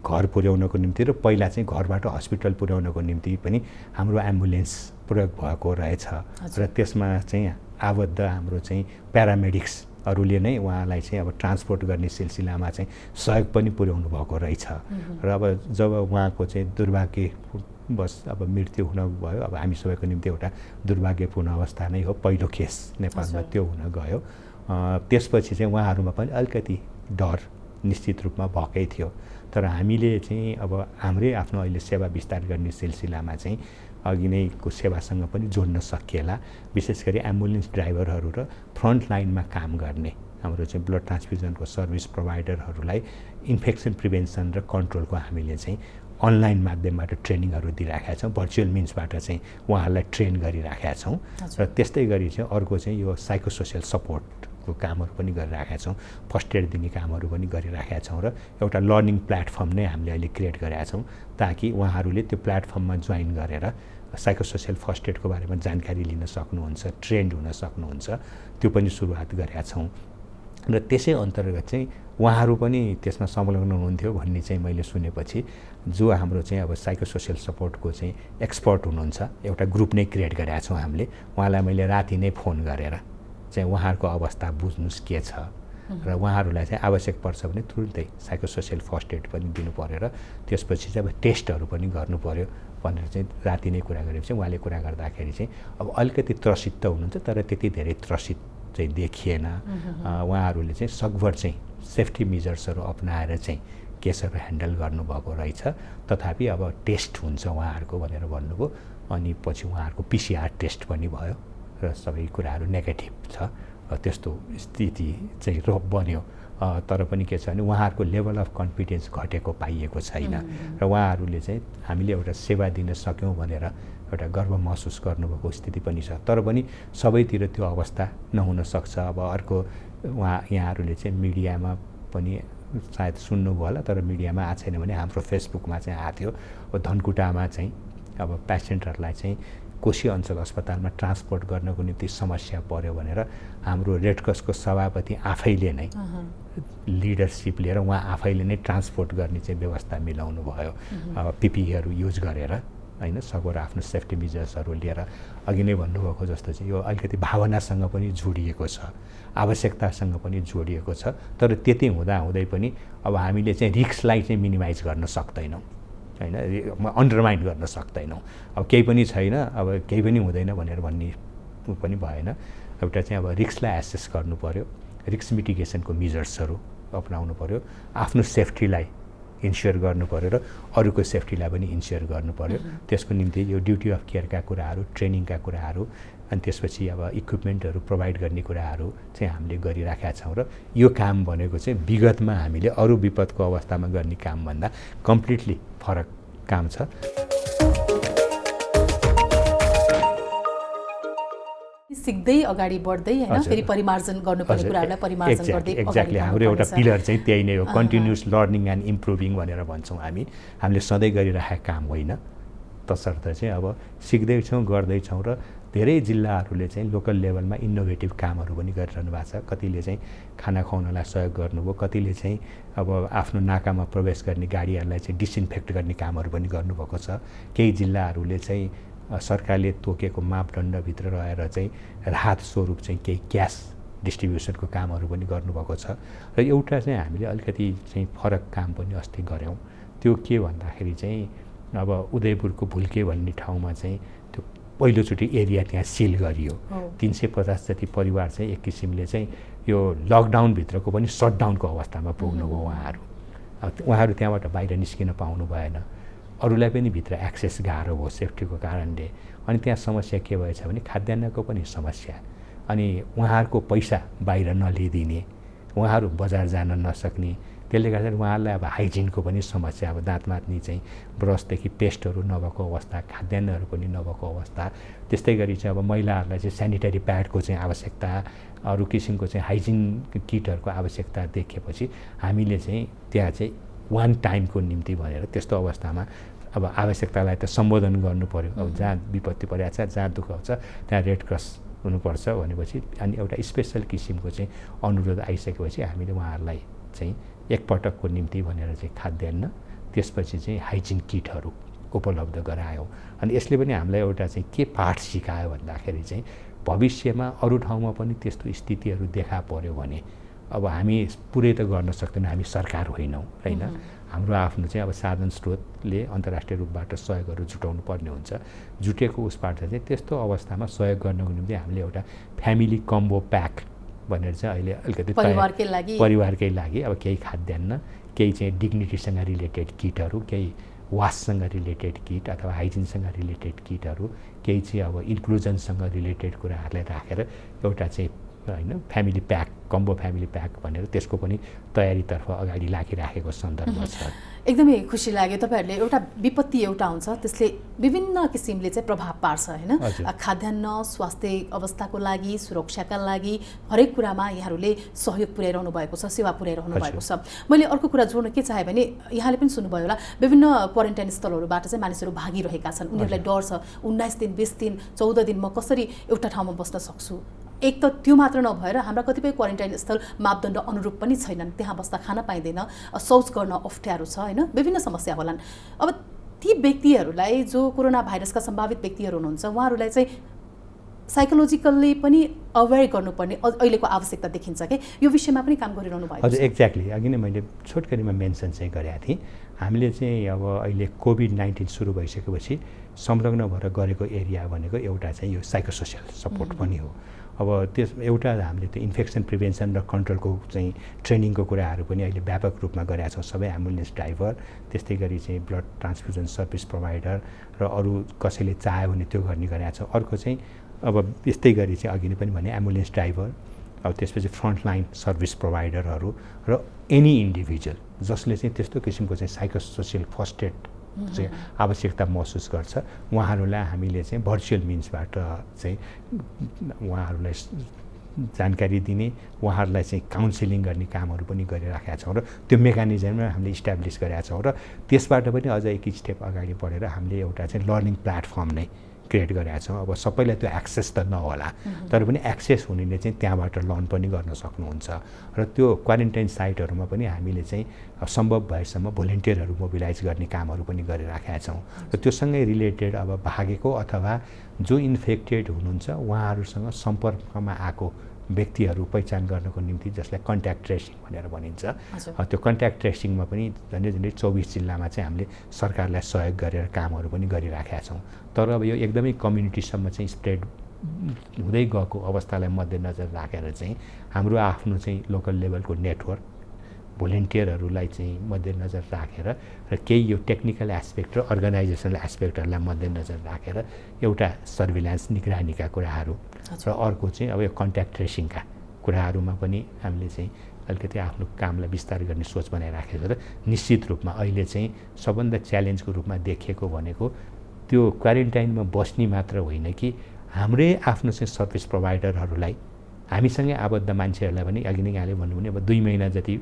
घर पुर्याउनको निम्ति र पहिला चाहिँ घरबाट हस्पिटल पुर्याउनको निम्ति पनि हाम्रो एम्बुलेन्स प्रयोग भएको रहेछ र त्यसमा चाहिँ आबद्ध हाम्रो चाहिँ प्यारामेडिक्सहरूले नै उहाँलाई चाहिँ अब ट्रान्सपोर्ट गर्ने सिलसिलामा चाहिँ सहयोग पनि पुर्याउनु भएको रहेछ। र अब जब उहाँको चाहिँ दुर्भाग्यवश अब मृत्यु हुन गयो, अब हामी सबैको निम्ति एउटा दुर्भाग्यपूर्ण अवस्था नै हो, पहिलो केस नेपालमा त्यो हुन गयो। त्यसपछि चाहिँ उहाँहरूमा पनि अलिकति डर निश्चित रूपमा भएकै थियो। तर हामीले चाहिँ अब हाम्रै आफ्नो अहिले सेवा विस्तार गर्ने सिलसिलामा चाहिँ अघि नैको सेवासँग पनि जोड्न सकिएला। विशेष गरी एम्बुलेन्स ड्राइभरहरू र फ्रन्ट लाइनमा काम गर्ने हाम्रो चाहिँ ब्लड ट्रान्सफ्युजनको सर्भिस प्रोभाइडरहरूलाई इन्फेक्सन प्रिभेन्सन र कन्ट्रोलको हामीले चाहिँ अनलाइन माध्यमबाट ट्रेनिङहरू दिइराखेका छौँ, भर्चुअल मिन्सबाट चाहिँ उहाँहरूलाई ट्रेन गरिराखेका छौँ। र त्यस्तै गरी चाहिँ अर्को चाहिँ यो साइकोसोसियल सपोर्टको कामहरू पनि गरिराखेका छौँ, फर्स्ट एड दिने कामहरू पनि गरिराखेका छौँ र एउटा लर्निङ प्लेटफर्म नै हामीले अहिले क्रिएट गरेका छौँ ताकि उहाँहरूले त्यो प्लेटफर्ममा जोइन गरेर साइकोसोसियल फर्स्ट एडको बारेमा जानकारी लिन सक्नुहुन्छ, ट्रेन्ड हुन सक्नुहुन्छ। त्यो पनि सुरुवात गरेका छौँ र त्यसै अन्तर्गत चाहिँ उहाँहरू पनि त्यसमा संलग्न हुनुहुन्थ्यो भन्ने चाहिँ मैले सुनेपछि जो हाम्रो चाहिँ अब साइकोसोसियल सपोर्टको चाहिँ एक्सपर्ट हुनुहुन्छ एउटा ग्रुप नै क्रिएट गरेका छौँ हामीले। उहाँलाई मैले राति नै फोन गरेर चाहिँ उहाँहरूको अवस्था बुझ्नुहोस् के छ र उहाँहरूलाई चाहिँ आवश्यक पर्छ भने तुरुन्तै साइकोसोसियल फर्स्ट एड पनि दिनु पऱ्यो र त्यसपछि चाहिँ अब टेस्टहरू पनि गर्नु पऱ्यो भनेर चाहिँ राति नै कुरा गरेपछि उहाँले कुरा गर्दाखेरि चाहिँ अब अलिकति त्रसित त हुनुहुन्छ तर त्यति धेरै त्रसित चाहिँ देखिएन। उहाँहरूले चाहिँ सकभर चाहिँ सेफ्टी मेजर्सहरू अपनाएर चाहिँ केसहरू ह्यान्डल गर्नुभएको रहेछ। तथापि अब टेस्ट हुन्छ उहाँहरूको भनेर भन्नुभयो। अनि पछि उहाँहरूको पिसिआर टेस्ट पनि भयो र सबै कुराहरू नेगेटिभ छ। त्यस्तो स्थिति चाहिँ बन्यो। तर पनि के छ भने उहाँहरूको लेभल अफ कन्फिडेन्स घटेको पाइएको छैन र उहाँहरूले चाहिँ हामीले एउटा सेवा दिन सक्यौँ भनेर एउटा गर्व महसुस गर्नुभएको स्थिति पनि छ। तर पनि सबैतिर त्यो अवस्था नहुन सक्छ। अब अर्को यहाँहरूले चाहिँ मिडियामा पनि सायद सुन्नुभयो होला तर मिडियामा आएको छैन भने हाम्रो फेसबुकमा चाहिँ आएको थियो। धनकुटामा चाहिँ अब पेसेन्टहरूलाई चाहिँ कोशी अञ्चल अस्पतालमा ट्रान्सपोर्ट गर्नको निम्ति समस्या पर्यो भनेर हाम्रो रेड क्रसको सभापति आफैले नै लिडरसिप लिएर उहाँ आफैले नै ट्रान्सपोर्ट गर्ने चाहिँ व्यवस्था मिलाउनु भयो पिपिईहरू युज गरेर हैन, सबैले आफ्नो सेफ्टी मेजर्सहरू लिएर। अघि नै भन्नुभएको जस्तो चाहिँ यो अलिकति भावनासँग पनि जोडिएको छ, आवश्यकतासँग पनि जोडिएको छ। तर त्यति हुँदाहुँदै पनि अब हामीले चाहिँ रिस्कलाई चाहिँ मिनिमाइज गर्न सक्दैनौँ हैन, अन्डरमाइन गर्न सक्दैनौँ। अब केही पनि छैन, अब केही पनि हुँदैन भनेर भन्ने पनि भएन। एउटा चाहिँ अब रिस्कलाई एसेस गर्नु पर्यो, रिस्क मिटिगेसनको मेजर्सहरू अपनाउनु पर्यो, आफ्नो सेफ्टीलाई इन्स्योर गर्नु पर्यो र अरूको सेफ्टीलाई पनि इन्स्योर गर्नु पर्यो। त्यसको निम्ति यो ड्युटी अफ केयरका कुराहरू, ट्रेनिङका कुराहरू अनि त्यसपछि अब इक्विपमेन्टहरू प्रोभाइड गर्ने कुराहरू चाहिँ हामीले गरिराखेका छौँ। र यो काम भनेको चाहिँ विगतमा हामीले अरू विपदको अवस्थामा गर्ने कामभन्दा कम्प्लिटली फरक काम छ। सिक्दै अगाडि बढ्दै हैन, फेरि परिमार्जन गर्नुपर्ने कुराहरूलाई परिमार्जन गर्दै एक्ज्याक्टली हाम्रो एउटा पिलर चाहिँ त्यही नै हो, कन्टिन्युस लर्निङ एन्ड इम्प्रुभिङ भनेर भन्छौँ हामी। हामीले सधैँ गरिरहेको काम होइन, तसर्थ चाहिँ अब सिक्दैछौँ, गर्दैछौँ र धेरै जिल्लाहरूले चाहिँ लोकल लेभलमा इनोभेटिभ कामहरू पनि गरिरहनु भएको छ। कतिले चाहिँ खाना खुवाउनलाई सहयोग गर्नुभयो, कतिले चाहिँ अब आफ्नो नाकामा प्रवेश गर्ने गाडीहरूलाई चाहिँ डिसइन्फेक्ट गर्ने कामहरू पनि गर्नुभएको छ। केही जिल्लाहरूले चाहिँ सरकारले तोकेको मापदण्डभित्र रहेर चाहिँ राहत स्वरूप चाहिँ केही क्यास डिस्ट्रिब्युसनको कामहरू पनि गर्नुभएको छ। र एउटा चाहिँ हामीले अलिकति चाहिँ फरक काम पनि अस्ति गऱ्यौँ। त्यो के भन्दाखेरि चाहिँ अब उदयपुरको भुल्के भन्ने ठाउँमा चाहिँ त्यो पहिलोचोटि एरिया त्यहाँ सिल गरियो। 350 जति परिवार चाहिँ एक किसिमले चाहिँ यो लकडाउनभित्रको पनि सटडाउनको अवस्थामा पुग्नुभयो उहाँहरू। उहाँहरू त्यहाँबाट बाहिर निस्किन पाउनु भएन, अरूलाई पनि भित्र एक्सेस गाह्रो भयो सेफ्टीको कारणले। अनि त्यहाँ समस्या के भएछ भने खाद्यान्नको पनि समस्या, अनि उहाँहरूको पैसा बाहिर नलिदिने, उहाँहरू बजार जान नसक्ने, त्यसले गर्दा उहाँहरूलाई अब हाइजिनको पनि समस्या, अब दाँत माझ्ने चाहिँ ब्रसदेखि पेस्टहरू नभएको अवस्था, खाद्यान्नहरू पनि नभएको अवस्था। त्यस्तै गरी चाहिँ अब महिलाहरूलाई चाहिँ सेनिटरी प्याडको चाहिँ आवश्यकता, अरू किसिमको चाहिँ हाइजिन किटहरूको आवश्यकता देखेपछि हामीले चाहिँ त्यहाँ चाहिँ वान टाइमको निम्ति भनेर त्यस्तो अवस्थामा अब आवश्यकतालाई त सम्बोधन गर्नु पऱ्यो। अब जहाँ विपत्ति परिरहेको छ, जहाँ दुःख छ, त्यहाँ रेड क्रस हुनुपर्छ भनेपछि अनि एउटा स्पेसल किसिमको चाहिँ अनुरोध आइसकेपछि हामीले उहाँहरूलाई चाहिँ एकपटकको निम्ति भनेर चाहिँ खाद्यान्न, त्यसपछि चाहिँ हाइजिन किटहरू उपलब्ध गरायौँ। अनि यसले पनि हामीलाई एउटा चाहिँ के पाठ सिकायो भन्दाखेरि चाहिँ भविष्यमा अरू ठाउँमा पनि त्यस्तो स्थितिहरू देखा पर्यो भने अब हामी पुरै त गर्न सक्दैनौँ, हामी सरकार होइनौँ होइन। हाम्रो आफ्नो चाहिँ अब साधन स्रोतले अन्तर्राष्ट्रिय रूपबाट सहयोगहरू जुटाउनु पर्ने हुन्छ। जुटेको उसबाट चाहिँ त्यस्तो अवस्थामा सहयोग गर्नको निम्ति हामीले एउटा फ्यामिली कम्बो प्याक भनेर चाहिँ अहिले अलिकति परिवारकै लागि अब केही खाद्यान्न, केही चाहिँ डिग्निटीसँग रिलेटेड किटहरू, केही वाससँग रिलेटेड किट अथवा हाइजिनसँग रिलेटेड किटहरू, केही चाहिँ अब इन्क्लुजनसँग रिलेटेड कुराहरूलाई राखेर एउटा चाहिँ होइन family pack, combo family pack भनेर त्यसको पनि तयारीतर्फ अगाडि लागिराखेको सन्दर्भ छ। एकदमै खुसी लाग्यो। तपाईँहरूले एउटा विपत्ति एउटा हुन्छ, त्यसले विभिन्न किसिमले चाहिँ प्रभाव पार्छ होइन। खाद्यान्न, स्वास्थ्य अवस्थाको लागि, सुरक्षाका लागि हरेक कुरामा यहाँहरूले सहयोग पुर्याइरहनु भएको छ, सेवा पुर्याइरहनु भएको छ। मैले अर्को कुरा जोड्न के चाहेँ भने यहाँले पनि सुन्नुभयो होला, विभिन्न क्वारेन्टाइन स्थलहरूबाट चाहिँ मानिसहरू भागिरहेका छन्। उनीहरूलाई डर छ, 19 दिन, 20 दिन, 14 दिन म कसरी एउटा ठाउँमा बस्न सक्छु। एक त त्यो मात्र नभएर हाम्रा कतिपय क्वारेन्टाइन स्थल मापदण्ड अनुरूप पनि छैनन्, त्यहाँ बस्दा खान पाइँदैन, शौच गर्न अप्ठ्यारो छ होइन, विभिन्न समस्या होलान्। अब ती व्यक्तिहरूलाई जो कोरोना भाइरसका सम्भावित व्यक्तिहरू हुनुहुन्छ उहाँहरूलाई चाहिँ साइकोलोजिकल्ली पनि अवेयर गर्नुपर्ने अहिलेको आवश्यकता देखिन्छ कि यो विषयमा पनि काम गरिरहनु भएको छ। हजुर, एक्ज्याक्टली। अघि नै मैले छोटकरीमा मेन्सन चाहिँ गरेको थिएँ। हामीले चाहिँ अब अहिले कोभिड-19 सुरु भइसकेपछि संलग्न भएर गरेको एरिया भनेको एउटा चाहिँ यो साइकोसोसियल सपोर्ट पनि हो। अब त्यस एउटा हामीले त्यो इन्फेक्सन प्रिभेन्सन र कन्ट्रोलको चाहिँ ट्रेनिङको कुराहरू पनि अहिले व्यापक रूपमा गरेका छौँ। सबै एम्बुलेन्स ड्राइभर, त्यस्तै गरी चाहिँ ब्लड ट्रान्सफ्युजन सर्भिस प्रोभाइडर र अरू कसैले चाह्यो भने त्यो गर्ने गरेका छौँ। अर्को चाहिँ अब त्यस्तै गरी चाहिँ अघि नै पनि भने एम्बुलेन्स ड्राइभर, अब त्यसपछि फ्रन्टलाइन सर्भिस प्रोभाइडरहरू र एनी इन्डिभिजुअल जसले चाहिँ त्यस्तो किसिमको चाहिँ साइकोसोसियल फर्स्ट एड चाहिँ आवश्यकता महसुस गर्छ, उहाँहरूलाई हामीले चाहिँ भर्चुअल मिन्सबाट चाहिँ उहाँहरूलाई जानकारी दिने, उहाँहरूलाई चाहिँ काउन्सिलिङ गर्ने कामहरू पनि गरिराखेका छौँ र त्यो मेकानिजममा हामीले इस्टाब्लिस गरेका छौँ। र त्यसबाट पनि अझ एक स्टेप अगाडि बढेर हामीले एउटा चाहिँ लर्निङ प्लेटफर्म नै क्रिएट गरेका छौँ। अब सबैलाई त्यो एक्सेस त नहोला, तर पनि एक्सेस हुनेले चाहिँ त्यहाँबाट लर्न पनि गर्न सक्नुहुन्छ। र त्यो क्वारेन्टाइन साइटहरूमा पनि हामीले चाहिँ सम्भव भएसम्म भोलिन्टियरहरू मोबिलाइज गर्ने कामहरू पनि गरिराखेका छौँ। र त्योसँगै रिलेटेड अब भागेको अथवा जो इन्फेक्टेड हुनुहुन्छ उहाँहरूसँग सम्पर्कमा आएको व्यक्तिहरू पहिचान गर्नको निम्ति जसलाई कन्ट्याक्ट ट्रेसिङ भनेर भनिन्छ, त्यो कन्ट्याक्ट ट्रेसिङमा पनि झन्डै 24 जिल्लामा चाहिँ हामीले सरकारलाई सहयोग गरेर कामहरू पनि गरिराखेका छौँ। तर अब यो एकदमै कम्युनिटीसम्म चाहिँ स्प्रेड हुँदै गएको अवस्थालाई मध्यनजर राखेर चाहिँ हाम्रो आफ्नो चाहिँ लोकल लेभलको नेटवर्क भोलिन्टियरहरूलाई चाहिँ मध्यनजर राखेर र केही यो टेक्निकल एस्पेक्ट र अर्गनाइजेसनल एस्पेक्टहरूलाई मध्यनजर राखेर एउटा सर्भिलान्स निगरानीका कुराहरू र अर्को चाहिँ अब यो कन्ट्याक्ट ट्रेसिङका कुराहरूमा पनि हामीले चाहिँ अलिकति आफ्नो कामलाई विस्तार गर्ने सोच बनाइराखेको छ। र निश्चित रूपमा अहिले चाहिँ सबभन्दा च्यालेन्जको रूपमा देखिएको भनेको त्यो क्वारेन्टाइनमा बस्ने मात्र होइन कि हाम्रै आफ्नो चाहिँ सर्भिस प्रोभाइडरहरूलाई, हामीसँगै आबद्ध मान्छेहरूलाई पनि अघि नै यहाँले भन्नु भने अब 2 महिना जति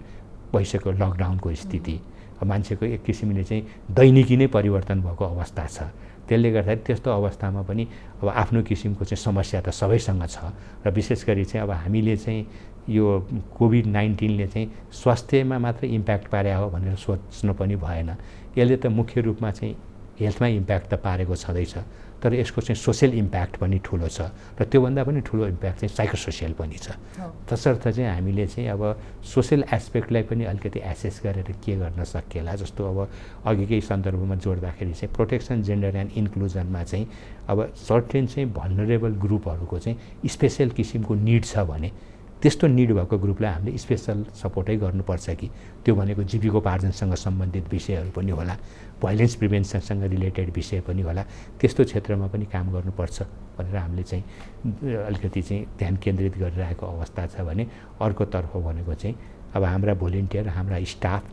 भइसक्यो लकडाउनको स्थिति, मान्छेको एक किसिमले चाहिँ दैनिकी नै परिवर्तन भएको अवस्था छ। त्यसले गर्दाखेरि त्यस्तो अवस्थामा पनि अब आफ्नो किसिमको चाहिँ समस्या त सबैसँग छ। र विशेष गरी चाहिँ अब हामीले चाहिँ यो कोभिड-19ले चाहिँ स्वास्थ्यमा मात्र इम्प्याक्ट पारे हो भनेर सोच्नु पनि भएन। यसले त मुख्य रूपमा चाहिँ हेल्थमा इम्प्याक्ट त पारेको छँदैछ, तर यसको चाहिँ सोसियल इम्प्याक्ट पनि ठुलो छ र त्योभन्दा पनि ठुलो इम्प्याक्ट चाहिँ साइकोसोसियल पनि छ। तसर्थ चाहिँ हामीले चाहिँ अब सोसियल एस्पेक्टलाई पनि अलिकति एसेस गरेर के गर्न सकिएला, जस्तो अब अघिकै सन्दर्भमा जोड्दाखेरि चाहिँ प्रोटेक्सन जेन्डर एन्ड इन्क्लुजनमा चाहिँ अब सर्टेन चाहिँ भल्नरेबल ग्रुपहरूको चाहिँ स्पेसल किसिमको निड छ भने त्यस्तो निड भएको ग्रुपलाई हामीले स्पेसल सपोर्टै गर्नुपर्छ कि त्यो भनेको जीविकोपार्जनसँग सम्बन्धित विषयहरू पनि होला, भाइलेन्स प्रिभेन्सनसँग रिलेटेड विषय पनि होला, त्यस्तो क्षेत्रमा पनि काम गर्नुपर्छ भनेर हामीले चाहिँ अलिकति चाहिँ ध्यान केन्द्रित गरिरहेको अवस्था छ भने अर्कोतर्फ भनेको चाहिँ अब हाम्रा भोलिन्टियर, हाम्रा स्टाफ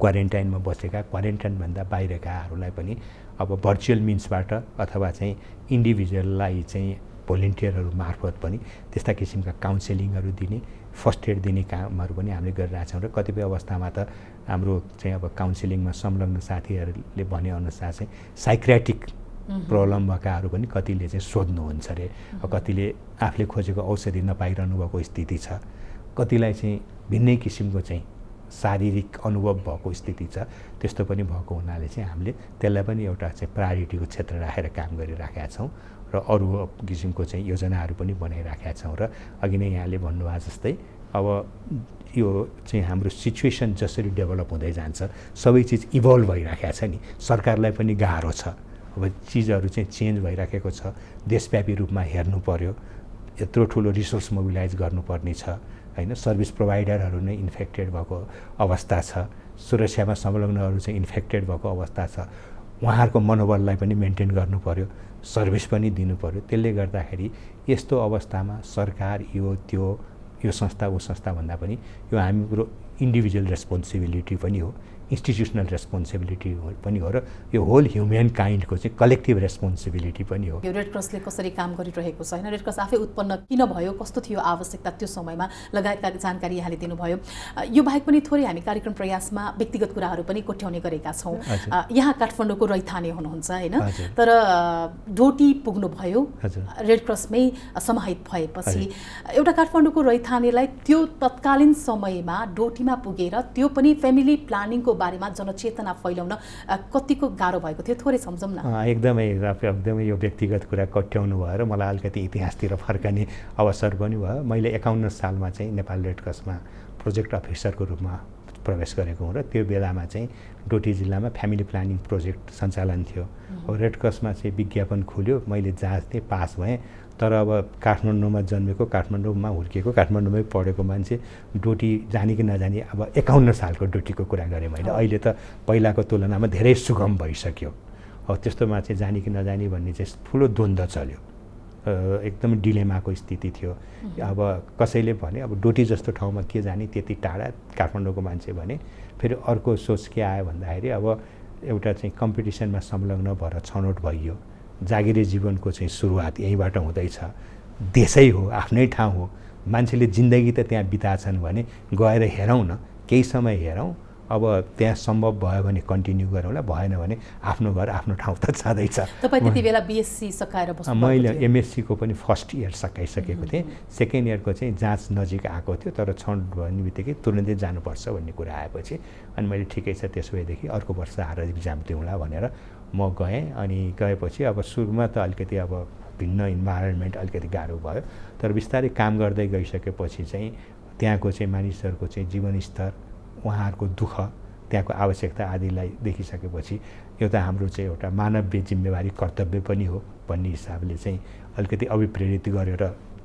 क्वारेन्टाइनमा बसेका, क्वारेन्टाइनभन्दा बाहिरकाहरूलाई पनि अब भर्चुअल मिन्सबाट अथवा चाहिँ इन्डिभिजुअललाई चाहिँ भोलिन्टियरहरू मार्फत पनि त्यस्ता किसिमका काउन्सेलिङहरू दिने, फर्स्ट एड दिने कामहरू पनि हामीले गरिरहेछौँ र कतिपय अवस्थामा त हाम्रो चाहिँ अब काउन्सेलिङमा संलग्न साथीहरूले भनेअनुसार चाहिँ साइक्रेटिक प्रब्लम भएकाहरू पनि कतिले चाहिँ सोध्नुहुन्छ अरे, कतिले आफूले खोजेको औषधि नपाइरहनु भएको स्थिति छ, कतिलाई चाहिँ भिन्नै किसिमको चाहिँ शारीरिक अनुभव भएको स्थिति छ, त्यस्तो पनि भएको हुनाले चाहिँ हामीले त्यसलाई पनि एउटा चाहिँ प्रायोरिटीको क्षेत्र राखेर काम गरिराखेका छौँ र अरू किसिमको चाहिँ योजनाहरू पनि बनाइराखेका छौँ। र अघि नै यहाँले भन्नुभयो जस्तै अब यो चाहिँ हाम्रो सिचुएसन जसरी डेभलप हुँदै जान्छ सबै चिज इभल्भ भइराखेको छ नि, सरकारलाई पनि गाह्रो छ, अब चिजहरू चाहिँ चेन्ज भइराखेको छ, देशव्यापी रूपमा हेर्नु पर्यो, यत्रो ठुलो रिसोर्स मोबिलाइज गर्नुपर्ने छ होइन, सर्भिस प्रोभाइडरहरू नै इन्फेक्टेड भएको अवस्था छ, सुरक्षामा संलग्नहरू चाहिँ इन्फेक्टेड भएको अवस्था छ, उहाँहरूको मनोबललाई पनि मेन्टेन गर्नु पर्यो, सर्भिस पनि दिनु पर्यो। त्यसले गर्दाखेरि यस्तो अवस्थामा सरकार यो संस्था ऊ संस्था भन्दा पनि यो हाम्रो इन्डिभिजुअल रेस्पोन्सिबिलिटी पनि हो, इन्स्टिट्युसनल रेस्पोन्सिबिलिटी पनि हो र यो होल ह्युमेन काइन्डको चाहिँ कलेक्टिभ रेस्पोन्सिबिलिटी पनि हो। यो रेड क्रसले कसरी काम गरिरहेको छ होइन, रेड क्रस आफै उत्पन्न किन भयो, कस्तो थियो आवश्यकता त्यो समयमा लगायतका जानकारी यहाँले दिनुभयो। यो बाहेक पनि थोरै हामी कार्यक्रम प्रयासमा व्यक्तिगत कुराहरू पनि कोट्याउने गरेका छौँ। यहाँ काठमाडौँको रैथाने हुनुहुन्छ होइन, तर डोटी पुग्नुभयो, रेड क्रसमै समाहित भएपछि एउटा काठमाडौँको रैथानेलाई त्यो तत्कालीन समयमा डोटीमा पुगेर त्यो पनि फ्यामिली प्लानिङको बारेमा जनचेतना फैलाउन कतिको गाह्रो भएको थियो, थोरै सम्झौँ न। एकदमै यो व्यक्तिगत कुरा कट्याउनु भयो र मलाई अलिकति इतिहासतिर फर्कने अवसर पनि भयो। मैले 51 सालमा चाहिँ नेपाल रेड क्रसमा प्रोजेक्ट अफिसरको रूपमा प्रवेश गरेको हुँ र त्यो बेलामा चाहिँ डोटी जिल्लामा फ्यामिली प्लानिङ प्रोजेक्ट सञ्चालन थियो। अब रेड क्रसमा चाहिँ विज्ञापन खुल्यो, मैले जाँच पास भएँ, तर अब काठमाडौँमा जन्मेको, काठमाडौँमा हुर्किएको, काठमाडौँमै पढेको मान्छे डोटी जाने कि नजाने, अब 51 सालको डोटीको कुरा गरेँ मैले, अहिले त पहिलाको तुलनामा धेरै सुगम भइसक्यो। अब त्यस्तोमा चाहिँ जाने कि नजाने भन्ने चाहिँ ठुलो द्वन्द्व चल्यो, एकदम डिलेमाको स्थिति थियो। अब कसैले भने अब डोटी जस्तो ठाउँमा के जाने, त्यति टाढा काठमाडौँको मान्छे भने, फेरि अर्को सोच के आयो भन्दाखेरि अब एउटा चाहिँ कम्पिटिसनमा संलग्न भएर छनौट भइयो, जागिरे जीवनको चाहिँ सुरुवात यहीँबाट हुँदैछ, देशै हो, आफ्नै ठाउँ हो, मान्छेले जिन्दगी त त्यहाँ बिताछन् भने गएर हेरौँ न, केही समय हेरौँ, अब त्यहाँ सम्भव भयो भने कन्टिन्यू गरौँला, भएन भने आफ्नो घर आफ्नो ठाउँ त छँदैछ। तपाईँ त्यति बेला बिएससी सकाएर बस्नु? मैले एमएससीको पनि फर्स्ट इयर सकाइसकेको थिएँ, सेकेन्ड इयरको चाहिँ जाँच नजिक आएको थियो, तर छनौट भन्ने बित्तिकै तुरन्तै जानुपर्छ भन्ने कुरा आएपछि अनि मैले ठिकै छ त्यसो भएदेखि अर्को वर्ष आएर इक्जाम दिउँला भनेर म गएँ। अनि गएपछि अब सुरुमा त अलिकति अब भिन्न इन्भाइरोमेन्ट अलिकति गाह्रो भयो, तर बिस्तारै काम गर्दै गइसकेपछि चाहिँ त्यहाँको चाहिँ मानिसहरूको चाहिँ जीवनस्तर, उहाँहरूको दुःख, त्यहाँको आवश्यकता आदिलाई देखिसकेपछि यो त हाम्रो चाहिँ एउटा मानवीय जिम्मेवारी कर्तव्य पनि हो भन्ने हिसाबले चाहिँ अलिकति अभिप्रेरित गरेर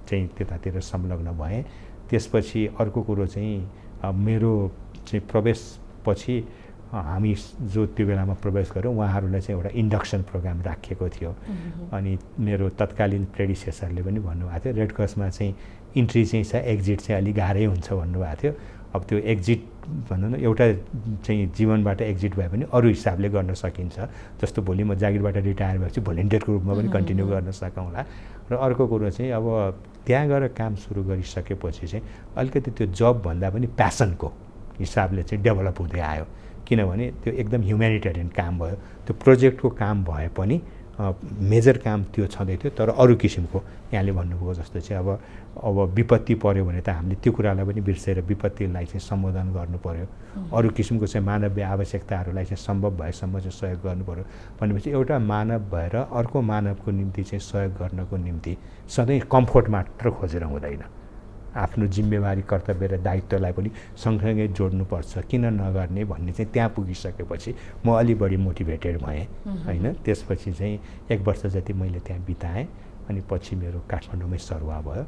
चाहिँ त्यतातिर संलग्न भएँ। त्यसपछि अर्को कुरो चाहिँ मेरो चाहिँ प्रवेशपछि हामी जो त्यो बेलामा प्रवेश गऱ्यौँ उहाँहरूलाई चाहिँ एउटा इन्डक्सन प्रोग्राम राखिएको थियो। अनि मेरो तत्कालीन प्रेडिसेसरले पनि भन्नुभएको थियो रेड क्रसमा चाहिँ इन्ट्री चाहिँ छ, एक्जिट चाहिँ अलिक गाह्रै हुन्छ भन्नुभएको थियो। अब त्यो एक्जिट भनौँ न, एउटा चाहिँ जीवनबाट एक्जिट भए पनि अरू हिसाबले गर्न सकिन्छ, जस्तो भोलि म जागिरबाट रिटायर भएपछि भोलिन्टियरको रूपमा पनि कन्टिन्यू गर्न सकौँला। र अर्को कुरो चाहिँ अब त्यहाँ गएर काम सुरु गरिसकेपछि चाहिँ अलिकति त्यो जबभन्दा पनि प्यासनको हिसाबले चाहिँ डेभलप हुँदै आयो, किनभने त्यो एकदम ह्युमेनिटेरियन काम भयो। त्यो प्रोजेक्टको काम भए पनि मेजर काम त्यो छँदै थियो। तर अरू किसिमको यहाँले भन्नुभयो जस्तो चाहिँ अब विपत्ति पर्यो भने त हामीले त्यो कुरालाई पनि बिर्सेर विपत्तिलाई चाहिँ सम्बोधन गर्नु पर्यो। अरू किसिमको चाहिँ मानवीय आवश्यकताहरूलाई चाहिँ सम्भव भएसम्म चाहिँ सहयोग गर्नु पर्यो भनेपछि एउटा मानव भएर अर्को मानवको निम्ति चाहिँ सहयोग गर्नको निम्ति सधैँ कम्फोर्ट मात्र खोजेर हुँदैन। आफ्नो जिम्मेवारी कर्तव्य र दायित्वलाई पनि सँगसँगै जोड्नुपर्छ। किन नगर्ने भन्ने चाहिँ त्यहाँ पुगिसकेपछि म अलि बढी मोटिभेटेड भएँ होइन। त्यसपछि चाहिँ 1 वर्ष जति मैले त्यहाँ बिताएँ अनि पछि मेरो काठमाडौँमै सरुवा भयो।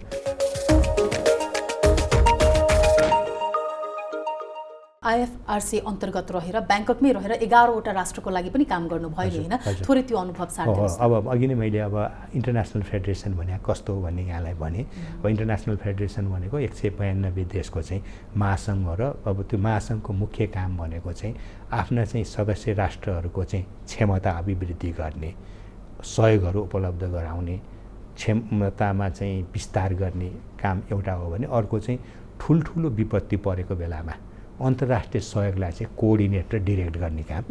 IFRC अन्तर्गत रहेर ब्याङ्ककमै रहेर 11वटा राष्ट्रको लागि पनि काम गर्नुभयो नि होइन, थोरै त्यो अनुभव सार्दिनुहोस्। अब अघि नै मैले अब इन्टरनेसनल फेडरेसन भने कस्तो हो भन्ने यहाँलाई भने। अब इन्टरनेसनल फेडरेसन भनेको 192 देशको चाहिँ महासङ्घ हो र अब त्यो महासङ्घको मुख्य काम भनेको चाहिँ आफ्ना चाहिँ सदस्य राष्ट्रहरूको चाहिँ क्षमता अभिवृद्धि गर्ने, सहयोगहरू उपलब्ध गराउने, क्षमतामा चाहिँ विस्तार गर्ने काम एउटा हो भने अर्को चाहिँ ठुल्ठुलो विपत्ति परेको बेलामा अन्तर्राष्ट्रिय सहयोगलाई चाहिँ कोअर्डिनेट र डिरेक्ट गर्ने काम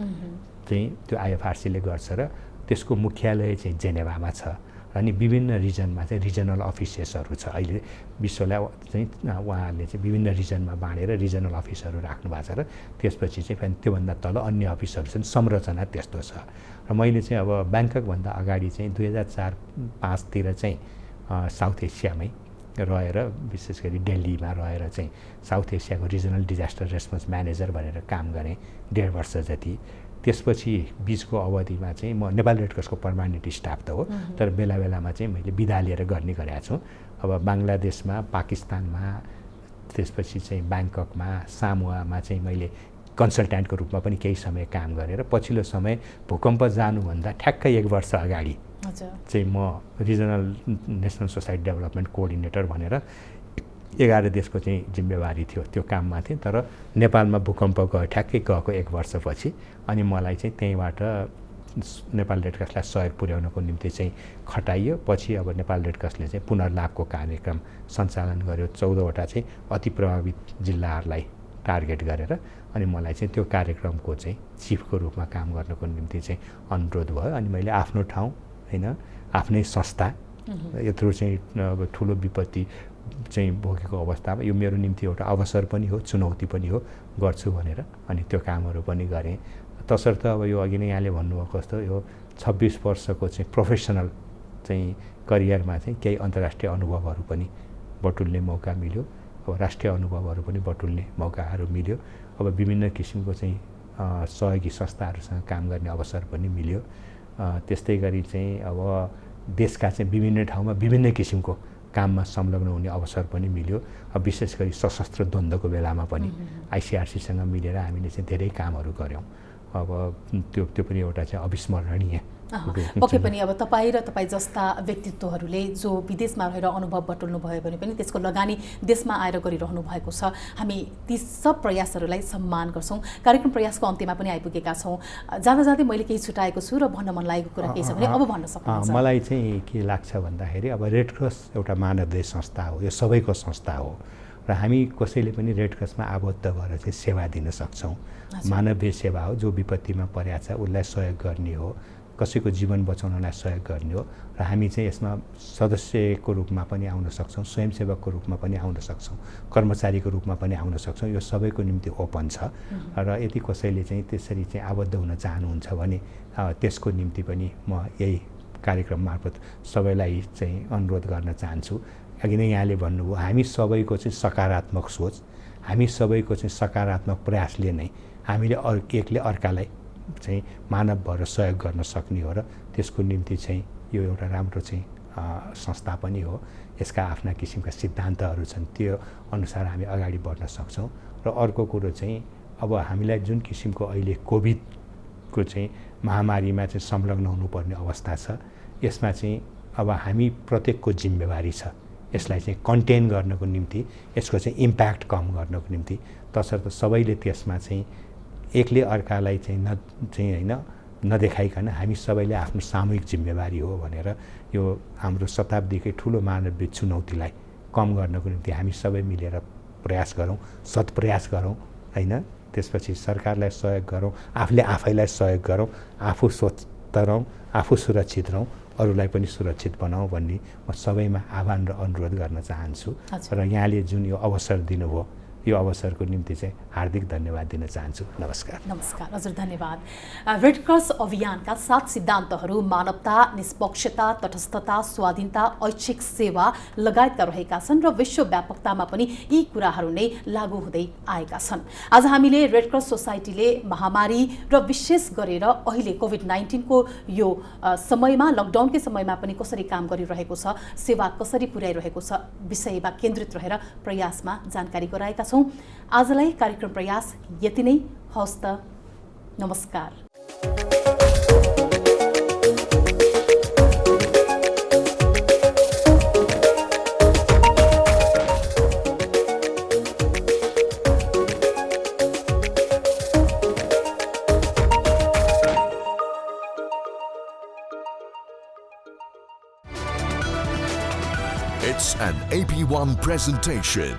चाहिँ त्यो IFRCले गर्छ र त्यसको मुख्यालय चाहिँ जेनेभामा छ। अनि विभिन्न रिजनमा चाहिँ रिजनल अफिसेसहरू छ। अहिले विश्वलाई चाहिँ उहाँहरूले चाहिँ विभिन्न रिजनमा बाँडेर रिजनल अफिसहरू राख्नु भएको छ र त्यसपछि चाहिँ फेरि त्योभन्दा तल अन्य अफिसहरू छन्। संरचना त्यस्तो छ। र मैले चाहिँ अब ब्याङ्ककभन्दा अगाडि चाहिँ 2004-05तिर चाहिँ साउथ एसियामै रहेर विशेष गरी दिल्लीमा रहेर चाहिँ साउथ एसियाको रिजनल डिजास्टर रेस्पोन्स म्यानेजर भनेर काम गरेँ 1.5 वर्ष जति। त्यसपछि बिचको अवधिमा चाहिँ म नेपाल रेड क्रसको पर्मानेन्ट स्टाफ त हो, तर बेला बेलामा चाहिँ मैले बिदा लिएर गर्ने गरेको छु। अब बाङ्लादेशमा, पाकिस्तानमा, त्यसपछि चाहिँ ब्याङ्ककमा, सामोआमा चाहिँ मैले कन्सल्ट्यान्टको रूपमा पनि केही समय काम गरेर पछिल्लो समय भूकम्प जानुभन्दा ठ्याक्कै 1 वर्ष अगाडि चाहिँ म regional national society development coordinator भनेर 11 देशको चाहिँ जिम्मेवारी थियो, त्यो काममा थिएँ। तर नेपालमा भूकम्प ठ्याक्कै गएको 1 वर्षपछि अनि मलाई चाहिँ त्यहीँबाट नेपाल रेड क्रसलाई सहयोग पुर्याउनको निम्ति चाहिँ खटाइयो। पछि अब नेपाल रेड क्रसले चाहिँ पुनर्लाभको कार्यक्रम सञ्चालन गर्यो 14वटा चाहिँ अति प्रभावित जिल्लाहरूलाई टार्गेट गरेर। अनि मलाई चाहिँ त्यो कार्यक्रमको चाहिँ चिफको रूपमा काम गर्नको निम्ति चाहिँ अनुरोध भयो। अनि मैले आफ्नो ठाउँ होइन, आफ्नै संस्था यत्रो चाहिँ अब ठुलो विपत्ति चाहिँ भोगेको अवस्थामा यो मेरो निम्ति एउटा अवसर पनि हो, चुनौती पनि हो, गर्छु भनेर अनि त्यो कामहरू पनि गरेँ। तसर्थ अब यो अघि नै यहाँले भन्नुभएको जस्तो यो 26 वर्षको चाहिँ प्रोफेसनल चाहिँ करियरमा चाहिँ केही अन्तर्राष्ट्रिय अनुभवहरू पनि बटुल्ने मौका मिल्यो। अब राष्ट्रिय अनुभवहरू पनि बटुल्ने मौकाहरू मिल्यो। अब विभिन्न किसिमको चाहिँ सहयोगी संस्थाहरूसँग काम गर्ने अवसर पनि मिल्यो। त्यस्तै गरी चाहिँ अब देशका चाहिँ विभिन्न ठाउँमा विभिन्न किसिमको काममा संलग्न हुने अवसर पनि मिल्यो। अब विशेष गरी सशस्त्र द्वन्द्वको बेलामा पनि ICRCसँग मिलेर हामीले चाहिँ धेरै कामहरू गऱ्यौँ। अब त्यो पनि एउटा चाहिँ अविस्मरणीय पक्कै पनि। अब तपाईँ र तपाईँ जस्ता व्यक्तित्वहरूले जो विदेशमा रहेर अनुभव बटुल्नु भयो भने पनि त्यसको लगानी देशमा आएर गरिरहनु भएको छ। हामी ती सब प्रयासहरूलाई सम्मान गर्छौँ। कार्यक्रम प्रयासको अन्त्यमा पनि आइपुगेका छौँ। जाँदा जाँदै मैले केही छुटाएको छु र भन्न मन लागेको कुरा केही छ भने अब भन्न सक्नुहुन्छ। मलाई चाहिँ के लाग्छ भन्दाखेरि अब रेड क्रस एउटा मानवीय संस्था हो, यो सबैको संस्था हो र हामी कसैले पनि रेड क्रसमा आबद्ध भएर चाहिँ सेवा दिन सक्छौँ। मानवीय सेवा हो, जो विपत्तिमा परेको छ उसलाई सहयोग गर्ने हो, कसैको जीवन बचाउनलाई सहयोग गर्ने हो। र हामी चाहिँ यसमा सदस्यको रूपमा पनि आउन सक्छौँ, स्वयंसेवकको रूपमा पनि आउन सक्छौँ, कर्मचारीको रूपमा पनि आउन सक्छौँ। यो सबैको निम्ति ओपन छ। र यदि कसैले चाहिँ त्यसरी चाहिँ आबद्ध हुन चाहनुहुन्छ भने त्यसको निम्ति पनि म यही कार्यक्रम मार्फत सबैलाई चाहिँ अनुरोध गर्न चाहन्छु। अघि नै यहाँले भन्नुभयो हामी सबैको चाहिँ सकारात्मक सोच, हामी सबैको चाहिँ सकारात्मक प्रयासले नै हामीले एकले अर्कालाई चाहिँ मानव भएर सहयोग गर्न सक्ने हो र त्यसको निम्ति चाहिँ यो एउटा राम्रो चाहिँ संस्था पनि हो। यसका आफ्ना किसिमका सिद्धान्तहरू छन्, त्यो अनुसार हामी अगाडि बढ्न सक्छौँ। र अर्को कुरो चाहिँ अब हामीलाई जुन किसिमको अहिले कोभिडको चाहिँ महामारीमा चाहिँ संलग्न हुनुपर्ने अवस्था छ, यसमा चाहिँ अब हामी प्रत्येकको जिम्मेवारी छ यसलाई चाहिँ कन्टेन गर्नको निम्ति, यसको चाहिँ इम्प्याक्ट कम गर्नको निम्ति। तसर्थ सबैले त्यसमा चाहिँ एकले अर्कालाई चाहिँ होइन नदेखाइकन हामी सबैले आफ्नो सामूहिक जिम्मेवारी हो भनेर यो हाम्रो शताब्दीकै ठुलो मानवीय चुनौतीलाई कम गर्नको निम्ति हामी सबै मिलेर प्रयास गरौँ, सत्प्रयास गरौँ होइन। त्यसपछि सरकारलाई सहयोग गरौँ, आफूले आफैलाई सहयोग गरौँ, आफू स्वच्छ रहौँ आफू सुरक्षित रहौँ, अरूलाई पनि सुरक्षित बनाऊ भन्ने म सबैमा आह्वान र अनुरोध गर्न चाहन्छु। र यहाँले जुन यो अवसर दिनुभयो, यो अवसरको निम्ति चाहिँ हार्दिक धन्यवाद दिन चाहन्छु। नमस्कार। नमस्कार, हजुर धन्यवाद। रेड क्रस अभियानका 7 सिद्धान्तहरू मानवता, निष्पक्षता, तटस्थता, स्वाधीनता, ऐच्छिक सेवा लगायतका रहेका छन् र विश्वव्यापकतामा पनि यी कुराहरू नै लागू हुँदै आएका छन्। आज हामीले रेड क्रस सोसाइटीले महामारी र विशेष गरेर अहिले कोभिड-19 को यो समयमा, लकडाउनकै समयमा पनि कसरी काम गरिरहेको छ, सेवा कसरी पुर्याइरहेको छ विषयमा केन्द्रित रहेर प्रयासमा जानकारी गराएका छौँ। आजलाई कार्यक्रम प्रयास यति नै। हवस् त, नमस्कार। It's an AP1 presentation.